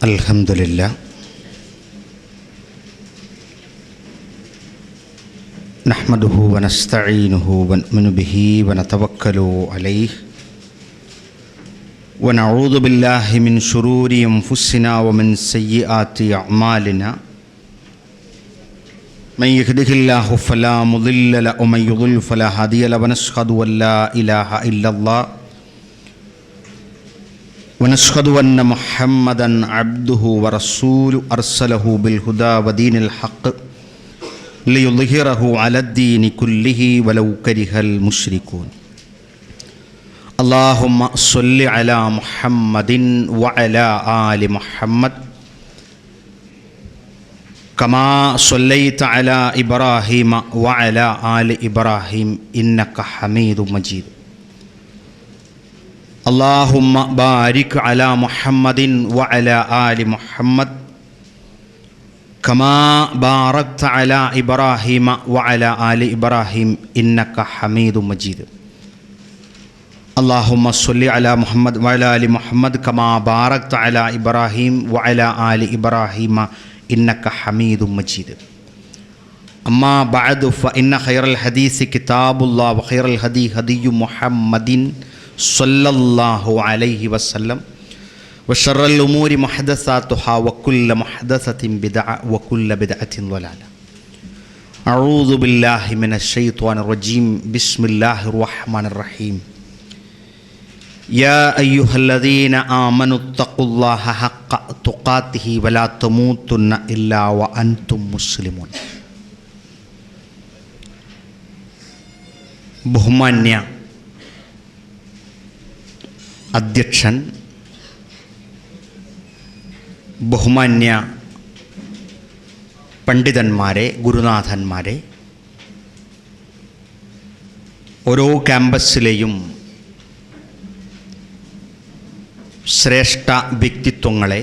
അൽഹംദുലില്ലാ നഹ്മദുഹു വനസ്തഈനുഹു വനുഅ്മിനു ബിഹി വനതവക്കലു അലൈഹി വനഊദു ബില്ലാഹി മിൻ ശുറൂരി അൻഫുസിനാ വമിൻ സയ്യിആതി അഅ്മാലിനാ മൻ യഹ്ദിഹില്ലാഹു ഫലാ മുദില്ല ലഹു വമൻ യുദ്ലിൽ ഫലാ ഹാദിയ ലഹു വനശ്ഹദു അൻ ലാ ഇലാഹ ഇല്ലല്ലാഹ് ونشهد أن محمدا عبده ورسوله أرسله بالهدى ودين الحق ليظهره على الدين كله ولو كره المشركون اللهم صل على محمد وعلى آل محمد كما صليت على إبراهيم وعلى آل إبراهيم إنك حميد مجيد اللهم بارك على محمد وعلى آل محمد كما باركت على إبراهيم وعلى آل إبراهيم إنك حميد مجيد اللهم صل على محمد وعلى آل محمد كما باركت على إبراهيم وعلى آل إبراهيم إنك حميد مجيد أما بعد فإن خير الحديث كتاب الله وخير الهدي هدي محمد صلى الله عليه وسلم وشر الأمور محدثاتها وكل محدثة بدعة وكل بدعة ضلالة أعوذ بالله من الشيطان الرجيم بسم الله الرحمن الرحيم يا أيها الذين آمنوا اتقوا الله حق تقاته ولا تموتن إلا وأنتم مسلمون ബഹുമാന്യ അധ്യക്ഷൻ, ബഹുമാന്യ പണ്ഡിതന്മാരെ, ഗുരുനാഥന്മാരെ, ഓരോ ക്യാമ്പസിലെയും ശ്രേഷ്ഠ വ്യക്തിത്വങ്ങളെ,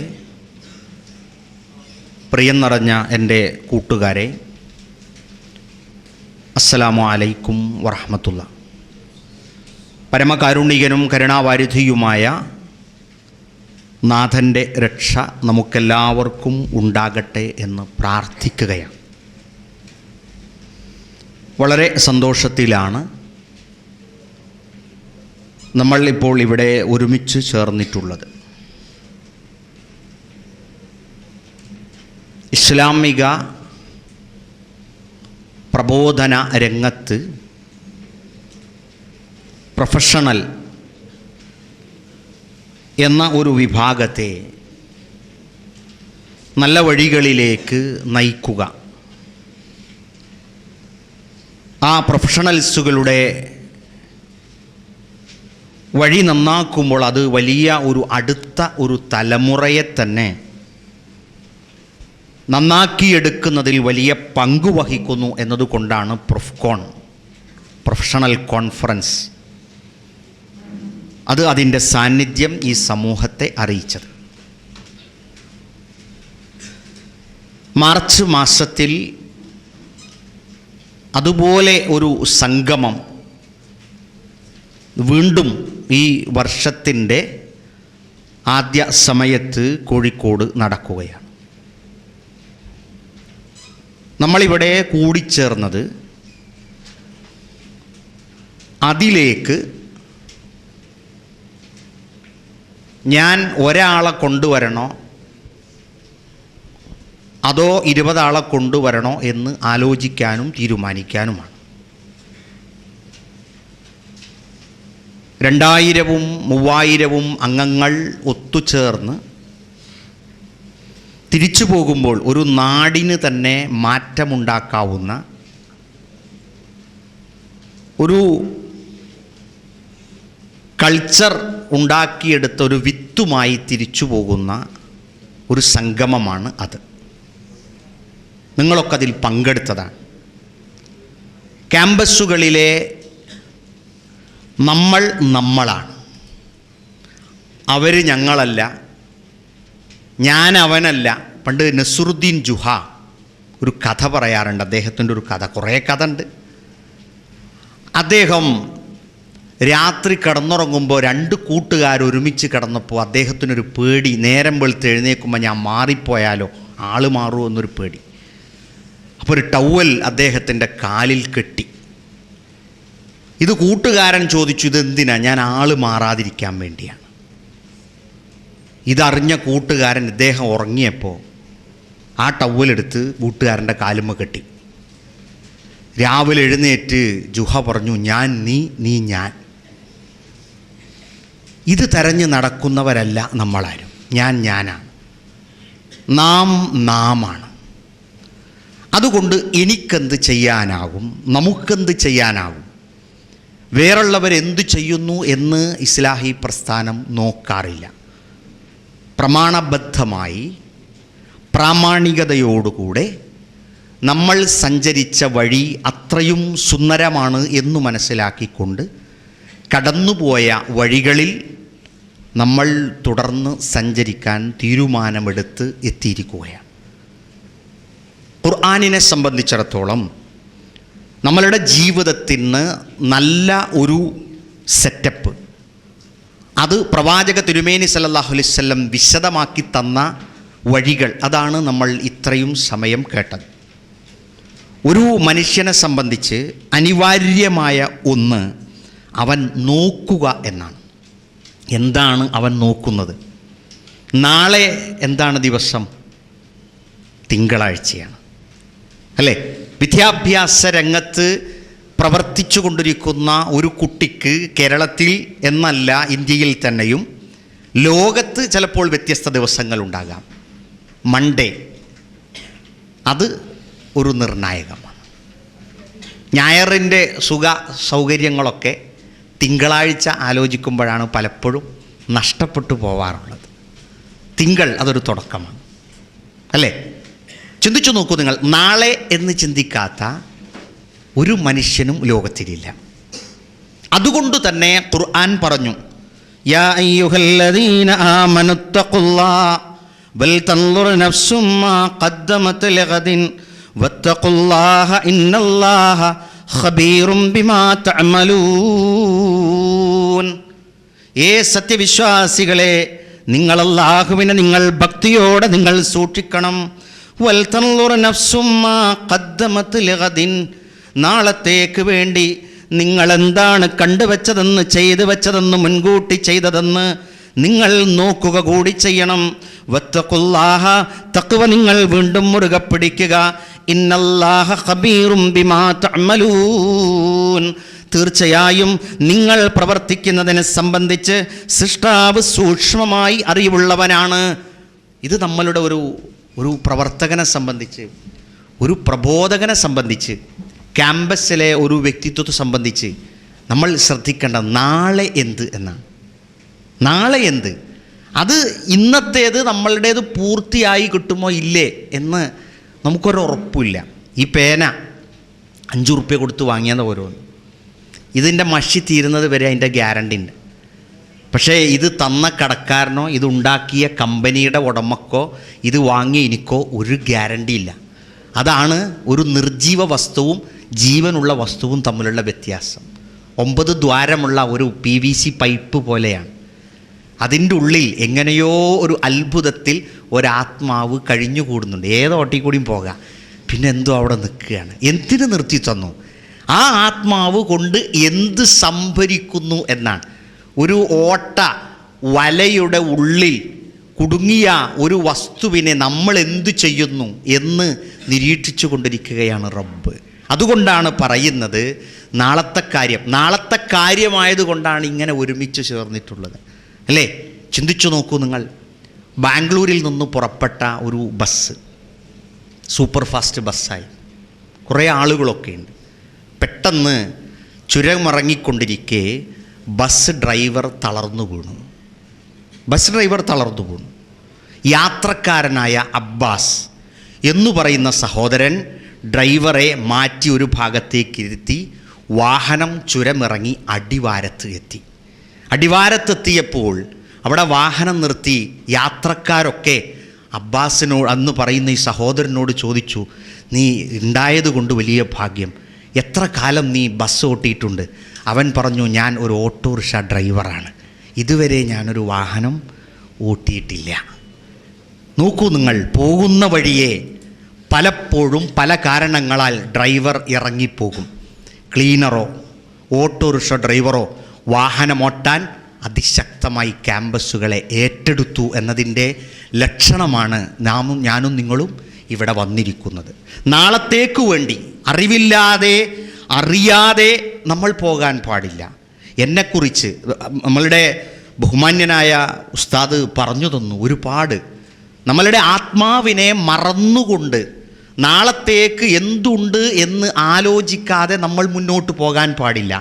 പ്രിയം നിറഞ്ഞ എൻ്റെ കൂട്ടുകാരെ, അസ്സലാമു അലൈക്കും വറഹ്മത്തുള്ളാഹി. പരമകാരുണികനും കരുണാവാരിധിയുമായ നാഥൻ്റെ രക്ഷ നമുക്കെല്ലാവർക്കും ഉണ്ടാകട്ടെ എന്ന് പ്രാർത്ഥിക്കുകയാണ്. വളരെ സന്തോഷത്തിലാണ് നമ്മൾ ഇപ്പോൾ ഇവിടെ ഒരുമിച്ച് ചേർന്നിട്ടുള്ളത്. ഇസ്ലാമിക പ്രബോധന രംഗത്ത് പ്രൊഫഷണൽ എന്ന ഒരു വിഭാഗത്തെ നല്ല വഴികളിലേക്ക് നയിക്കുക, ആ പ്രൊഫഷണൽസുകളുടെ വഴി നന്നാക്കുമ്പോൾ അത് വലിയ അടുത്ത ഒരു തലമുറയെ തന്നെ നന്നാക്കിയെടുക്കുന്നതിൽ വലിയ പങ്ക് വഹിക്കുന്നു എന്നതുകൊണ്ടാണ് പ്രൊഫ്കോൺ, പ്രൊഫഷണൽ കോൺഫറൻസ്, അത് അതിൻ്റെ സാന്നിധ്യം ഈ സമൂഹത്തെ അറിയിച്ചത്. മാർച്ച് മാസത്തിൽ അതുപോലെ ഒരു സംഗമം വീണ്ടും ഈ വർഷത്തിൻ്റെ ആദ്യ സമയത്ത് കോഴിക്കോട് നടക്കുകയാണ്. നമ്മളിവിടെ കൂടിച്ചേർന്നത് അതിലേക്ക് ഞാൻ ഒരാളെ കൊണ്ടുവരണോ അതോ 20 ആളെ കൊണ്ടുവരണോ എന്ന് ആലോചിക്കാനും തീരുമാനിക്കാനുമാണ്. 2000-ഉം 3000-ഉം അംഗങ്ങൾ ഒത്തുചേർന്ന് തിരിച്ചു പോകുമ്പോൾ ഒരു നാടിന് തന്നെ മാറ്റമുണ്ടാക്കാവുന്ന ഒരു കൾച്ചർ ഉണ്ടാക്കിയെടുത്ത ഒരു വിത്തുമായി തിരിച്ചു പോകുന്ന ഒരു സംഗമമാണ് അത്. നിങ്ങളൊക്കെ അതിൽ പങ്കെടുത്തതാണ്. ക്യാമ്പസുകളിലെ നമ്മളാണ്, അവർ ഞങ്ങളല്ല, ഞാൻ അവനല്ല. പണ്ട് നസ്രുദ്ദീൻ ജുഹ ഒരു കഥ പറയാറുണ്ട്. അദ്ദേഹത്തിൻ്റെ ഒരു കഥ, കുറേ കഥ ഉണ്ട്. അദ്ദേഹം രാത്രി കിടന്നുറങ്ങുമ്പോൾ 2 കൂട്ടുകാർ ഒരുമിച്ച് കിടന്നപ്പോൾ അദ്ദേഹത്തിനൊരു പേടി, നേരം വെളുത്ത് എഴുന്നേൽക്കുമ്പോൾ ഞാൻ മാറിപ്പോയാലോ, ആൾ മാറുമോ എന്നൊരു പേടി. അപ്പോൾ ഒരു ടവൽ അദ്ദേഹത്തിൻ്റെ കാലിൽ കെട്ടി. ഇത് കൂട്ടുകാരൻ ചോദിച്ചു, ഇതെന്തിനാ? ഞാൻ ആൾ മാറാതിരിക്കാൻ വേണ്ടിയാണ്. ഇതറിഞ്ഞ കൂട്ടുകാരൻ ഇദ്ദേഹം ഉറങ്ങിയപ്പോൾ ആ ടവലെടുത്ത് കൂട്ടുകാരൻ്റെ കാലുമ്മ കെട്ടി. രാവിലെ എഴുന്നേറ്റ് ജുഹ പറഞ്ഞു, ഞാൻ നീ ഞാൻ. ഇത് തെരഞ്ഞ് നടക്കുന്നവരല്ല നമ്മളാരും. ഞാനാണ്, നാമാണ്. അതുകൊണ്ട് എനിക്കെന്ത് ചെയ്യാനാകും, നമുക്കെന്ത് ചെയ്യാനാകും? വേറുള്ളവരെന്തു ചെയ്യുന്നു എന്ന് ഇസ്ലാഹി പ്രസ്ഥാനം നോക്കാറില്ല. പ്രമാണബദ്ധമായി പ്രാമാണികതയോടുകൂടെ നമ്മൾ സഞ്ചരിച്ച വഴി അത്രയും സുന്ദരമാണ് എന്ന് മനസ്സിലാക്കിക്കൊണ്ട് കടന്നുപോയ വഴികളിൽ നമ്മൾ തുടർന്ന് സഞ്ചരിക്കാൻ തീരുമാനമെടുത്ത് എത്തിയിരിക്കുകയാണ്. ഖുർആനിനെ സംബന്ധിച്ചിടത്തോളം നമ്മളുടെ ജീവിതത്തിന് നല്ല ഒരു സെറ്റപ്പ്, അത് പ്രവാചക തിരുമേനി സല്ലല്ലാഹു അലൈഹി വസല്ലം വിശദമാക്കി തന്ന വഴികൾ, അതാണ് നമ്മൾ ഇത്രയും സമയം കേട്ടത്. ഒരു മനുഷ്യനെ സംബന്ധിച്ച് അനിവാര്യമായ ഒന്ന് അവൻ നോക്കുക എന്നാണ്. എന്താണ് അവൻ നോക്കുന്നത്? നാളെ എന്താണ് ദിവസം? തിങ്കളാഴ്ചയാണ്, അല്ലേ? വിദ്യാഭ്യാസ രംഗത്ത് പ്രവർത്തിച്ചു കൊണ്ടിരിക്കുന്ന ഒരു കുട്ടിക്ക് കേരളത്തിൽ എന്നല്ല ഇന്ത്യയിൽ തന്നെയും ലോകത്ത് ചിലപ്പോൾ വ്യത്യസ്ത ദിവസങ്ങളുണ്ടാകാം. മൺഡേ അത് ഒരു നിർണായകമാണ്. ഞായറിൻ്റെ സുഖ സൗകര്യങ്ങളൊക്കെ തിങ്കളാഴ്ച ആലോചിക്കുമ്പോഴാണ് പലപ്പോഴും നഷ്ടപ്പെട്ടു പോവാറുള്ളത്. തിങ്കൾ അതൊരു തുടക്കമാണ്, അല്ലേ? ചിന്തിച്ചു നോക്കൂ നിങ്ങൾ, നാളെ എന്ന് ചിന്തിക്കാത്ത ഒരു മനുഷ്യനും ലോകത്തിലില്ല. അതുകൊണ്ട് തന്നെ ഖുർആൻ പറഞ്ഞു, യാ അയ്യുഹല്ലദീന ആമനുത്തഖുല്ലാഹ ബൽ തൻദുർ നഫ്സും മാ ഖദ്ദമത് ലിഗദിൻ വത്തഖുല്ലാഹ ഇന്നല്ലാഹ ഖബീറും ബിമാ തഅമലൂൻ. ഏ സത്യവിശ്വാസികളെ, നിങ്ങൾ അല്ലാഹുവിനെ നിങ്ങൾ ഭക്തിയോടെ നിങ്ങൾ സൂക്ഷിക്കണം. വൽ തൻദുർ നഫ്സും മാ ഖദ്ദമത് ലിഗദിൻ, നാളത്തേക്ക് വേണ്ടി നിങ്ങൾ എന്താണ് കണ്ടുവച്ചതെന്ന്, ചെയ്തു വെച്ചതെന്ന്, മുൻകൂട്ടി ചെയ്തതെന്ന് നിങ്ങൾ നോക്കുക കൂടി ചെയ്യണം. വത്തഖുല്ലാഹ, തഖ്വ നിങ്ങൾ വീണ്ടും മുറുകെ പിടിക്കുക. ഇന്നല്ലാഹ ഖബീറും ബിമാ തഅമലൂൻ, തീർച്ചയായും നിങ്ങൾ പ്രവർത്തിക്കുന്നതിനെ സംബന്ധിച്ച് സൃഷ്ടാവ് സൂക്ഷ്മമായി അറിവുള്ളവനാണ്. ഇത് നമ്മളുടെ ഒരു പ്രവർത്തകനെ സംബന്ധിച്ച്, ഒരു പ്രബോധകനെ സംബന്ധിച്ച്, ക്യാമ്പസിലെ ഒരു വ്യക്തിത്വത്തെ സംബന്ധിച്ച് നമ്മൾ ശ്രദ്ധിക്കേണ്ട നാളെ എന്ത് എന്നാണ്. നാളെ എന്ത്? അത് ഇന്നത്തേത് നമ്മളുടേത് പൂർത്തിയായി കിട്ടുമോ ഇല്ലേ എന്ന് നമുക്കൊരു ഉറപ്പില്ല. ഈ പേന 5 ഉറുപ്പ്യ കൊടുത്ത് വാങ്ങിയത് ഓരോന്ന്, ഇതിൻ്റെ മഷി തീരുന്നത് വരെ അതിൻ്റെ ഗ്യാരണ്ടി ഉണ്ട്. പക്ഷേ ഇത് തന്ന കടക്കാരനോ ഇതുണ്ടാക്കിയ കമ്പനിയുടെ ഉടമക്കോ ഇത് വാങ്ങിയ എനിക്കോ ഒരു ഗ്യാരണ്ടി ഇല്ല. അതാണ് ഒരു നിർജീവ വസ്തുവും ജീവനുള്ള വസ്തുവും തമ്മിലുള്ള വ്യത്യാസം. 9 ദ്വാരമുള്ള ഒരു PVC പൈപ്പ് പോലെയാണ്. അതിൻ്റെ ഉള്ളിൽ എങ്ങനെയോ ഒരു അത്ഭുതത്തിൽ ഒരാത്മാവ് കഴിഞ്ഞുകൂടുന്നുണ്ട്. ഏത് ഓട്ടിൽ കൂടിയും പോകാം, പിന്നെ എന്തോ അവിടെ നിൽക്കുകയാണ്. എന്തിനു നിർത്തി തന്നു? ആ ആത്മാവ് കൊണ്ട് എന്ത് സംഭരിക്കുന്നു എന്നാണ്. ഒരു ഓട്ട വലയുടെ ഉള്ളിൽ കുടുങ്ങിയ ഒരു വസ്തുവിനെ നമ്മൾ എന്തു ചെയ്യുന്നു എന്ന് നിരീക്ഷിച്ചു കൊണ്ടിരിക്കുകയാണ് റബ്ബ്. അതുകൊണ്ടാണ് പറയുന്നത് നാളത്തെ കാര്യമായതുകൊണ്ടാണ് ഇങ്ങനെ ഒരുമിച്ച് ചേർന്നിട്ടുള്ളത്, അല്ലേ? ചിന്തിച്ചു നോക്കൂ നിങ്ങൾ, ബാംഗ്ലൂരിൽ നിന്ന് പുറപ്പെട്ട ഒരു ബസ്, സൂപ്പർ ഫാസ്റ്റ് ബസ്സായി, കുറേ ആളുകളൊക്കെ ഉണ്ട്. പെട്ടെന്ന് ചുരമിറങ്ങിക്കൊണ്ടിരിക്കെ ബസ് ഡ്രൈവർ തളർന്നു വീണു. യാത്രക്കാരനായ അബ്ബാസ് എന്നു പറയുന്ന സഹോദരൻ ഡ്രൈവറെ മാറ്റി ഒരു ഭാഗത്തേക്ക് ഇരുത്തി വാഹനം ചുരമിറങ്ങി അടിവാരത്തെത്തിയപ്പോൾ അവിടെ വാഹനം നിർത്തി യാത്രക്കാരൊക്കെ അബ്ബാസിനോട്, അന്ന് പറയുന്ന ഈ സഹോദരനോട് ചോദിച്ചു, നീ ഉണ്ടായത് കൊണ്ട് വലിയ ഭാഗ്യം, എത്ര കാലം നീ ബസ് ഓട്ടിയിട്ടുണ്ട്? അവൻ പറഞ്ഞു, ഞാൻ ഒരു ഓട്ടോറിക്ഷ ഡ്രൈവറാണ്, ഇതുവരെ ഞാനൊരു വാഹനം ഓട്ടിയിട്ടില്ല. നോക്കൂ നിങ്ങൾ, പോകുന്ന വഴിയെ പലപ്പോഴും പല കാരണങ്ങളാൽ ഡ്രൈവർ ഇറങ്ങിപ്പോകും. ക്ലീനറോ ഓട്ടോറിക്ഷ ഡ്രൈവറോ വാഹനമോട്ടാൻ അതിശക്തമായി ക്യാമ്പസുകളെ ഏറ്റെടുത്തു എന്നതിൻ്റെ ലക്ഷണമാണ് ഞാനും നിങ്ങളും ഇവിടെ വന്നിരിക്കുന്നത്. നാളത്തേക്ക് വേണ്ടി അറിയാതെ നമ്മൾ പോകാൻ പാടില്ല. എന്നെക്കുറിച്ച് നമ്മളുടെ ബഹുമാന്യനായ ഉസ്താദ് പറഞ്ഞു തന്നു ഒരുപാട്. നമ്മളുടെ ആത്മാവിനെ മറന്നുകൊണ്ട് നാളത്തേക്ക് എന്തുണ്ട് എന്ന് ആലോചിക്കാതെ നമ്മൾ മുന്നോട്ട് പോകാൻ പാടില്ല.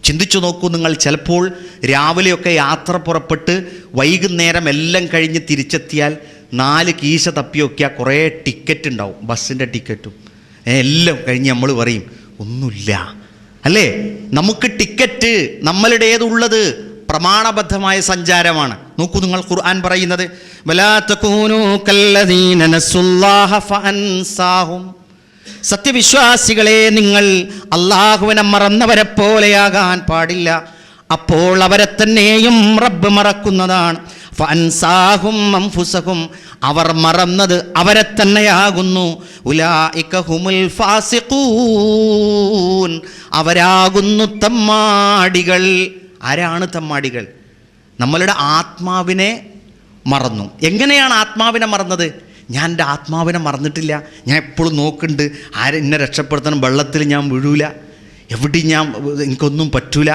ചിന്തിച്ചു നോക്കൂ നിങ്ങൾ, ചിലപ്പോൾ രാവിലെയൊക്കെ യാത്ര പുറപ്പെട്ട് വൈകുന്നേരം എല്ലാം കഴിഞ്ഞ് തിരിച്ചെത്തിയാൽ 4 കീശ തപ്പിയൊക്കെ കുറേ ടിക്കറ്റ് ഉണ്ടാവും, ബസ്സിൻ്റെ ടിക്കറ്റും എല്ലാം കഴിഞ്ഞ് നമ്മൾ പറയും ഒന്നുമില്ല, അല്ലേ? നമുക്ക് ടിക്കറ്റ് നമ്മളുടേതുള്ളത് പ്രമാണബദ്ധമായ സഞ്ചാരമാണ്. നോക്കൂ നിങ്ങൾ, ഖുർആൻ പറയുന്നത് വലാ തകൂനൂ കല്ലദീന നസുല്ലാഹ ഫഅൻസാഹും, സത്യവിശ്വാസികളെ നിങ്ങൾ അല്ലാഹുവിനെ മറന്നവരെ പോലെയാകാൻ പാടില്ല, അപ്പോൾ അവരെ തന്നെയും റബ്ബ് മറക്കുന്നതാണ്. ഫഅൻസാഹും അൻഫുസഹും, അവർ മറന്നത് അവരെ തന്നെയാകുന്നു. ഉലൈക ഹുമുൽ ഫാസിഖൂൻ, അവരാകുന്നു തമ്മാടികൾ. ആരാണ് തമ്മാടികൾ? നമ്മളുടെ ആത്മാവിനെ മറന്നു. എങ്ങനെയാണ് ആത്മാവിനെ മറന്നത്? ഞാൻ എൻ്റെ ആത്മാവിനെ മറന്നിട്ടില്ല, ഞാൻ എപ്പോഴും നോക്കുന്നുണ്ട് എന്നെ രക്ഷപ്പെടുത്തണം, വെള്ളത്തിൽ ഞാൻ വീഴൂല, എവിടെയും എനിക്കൊന്നും പറ്റൂല,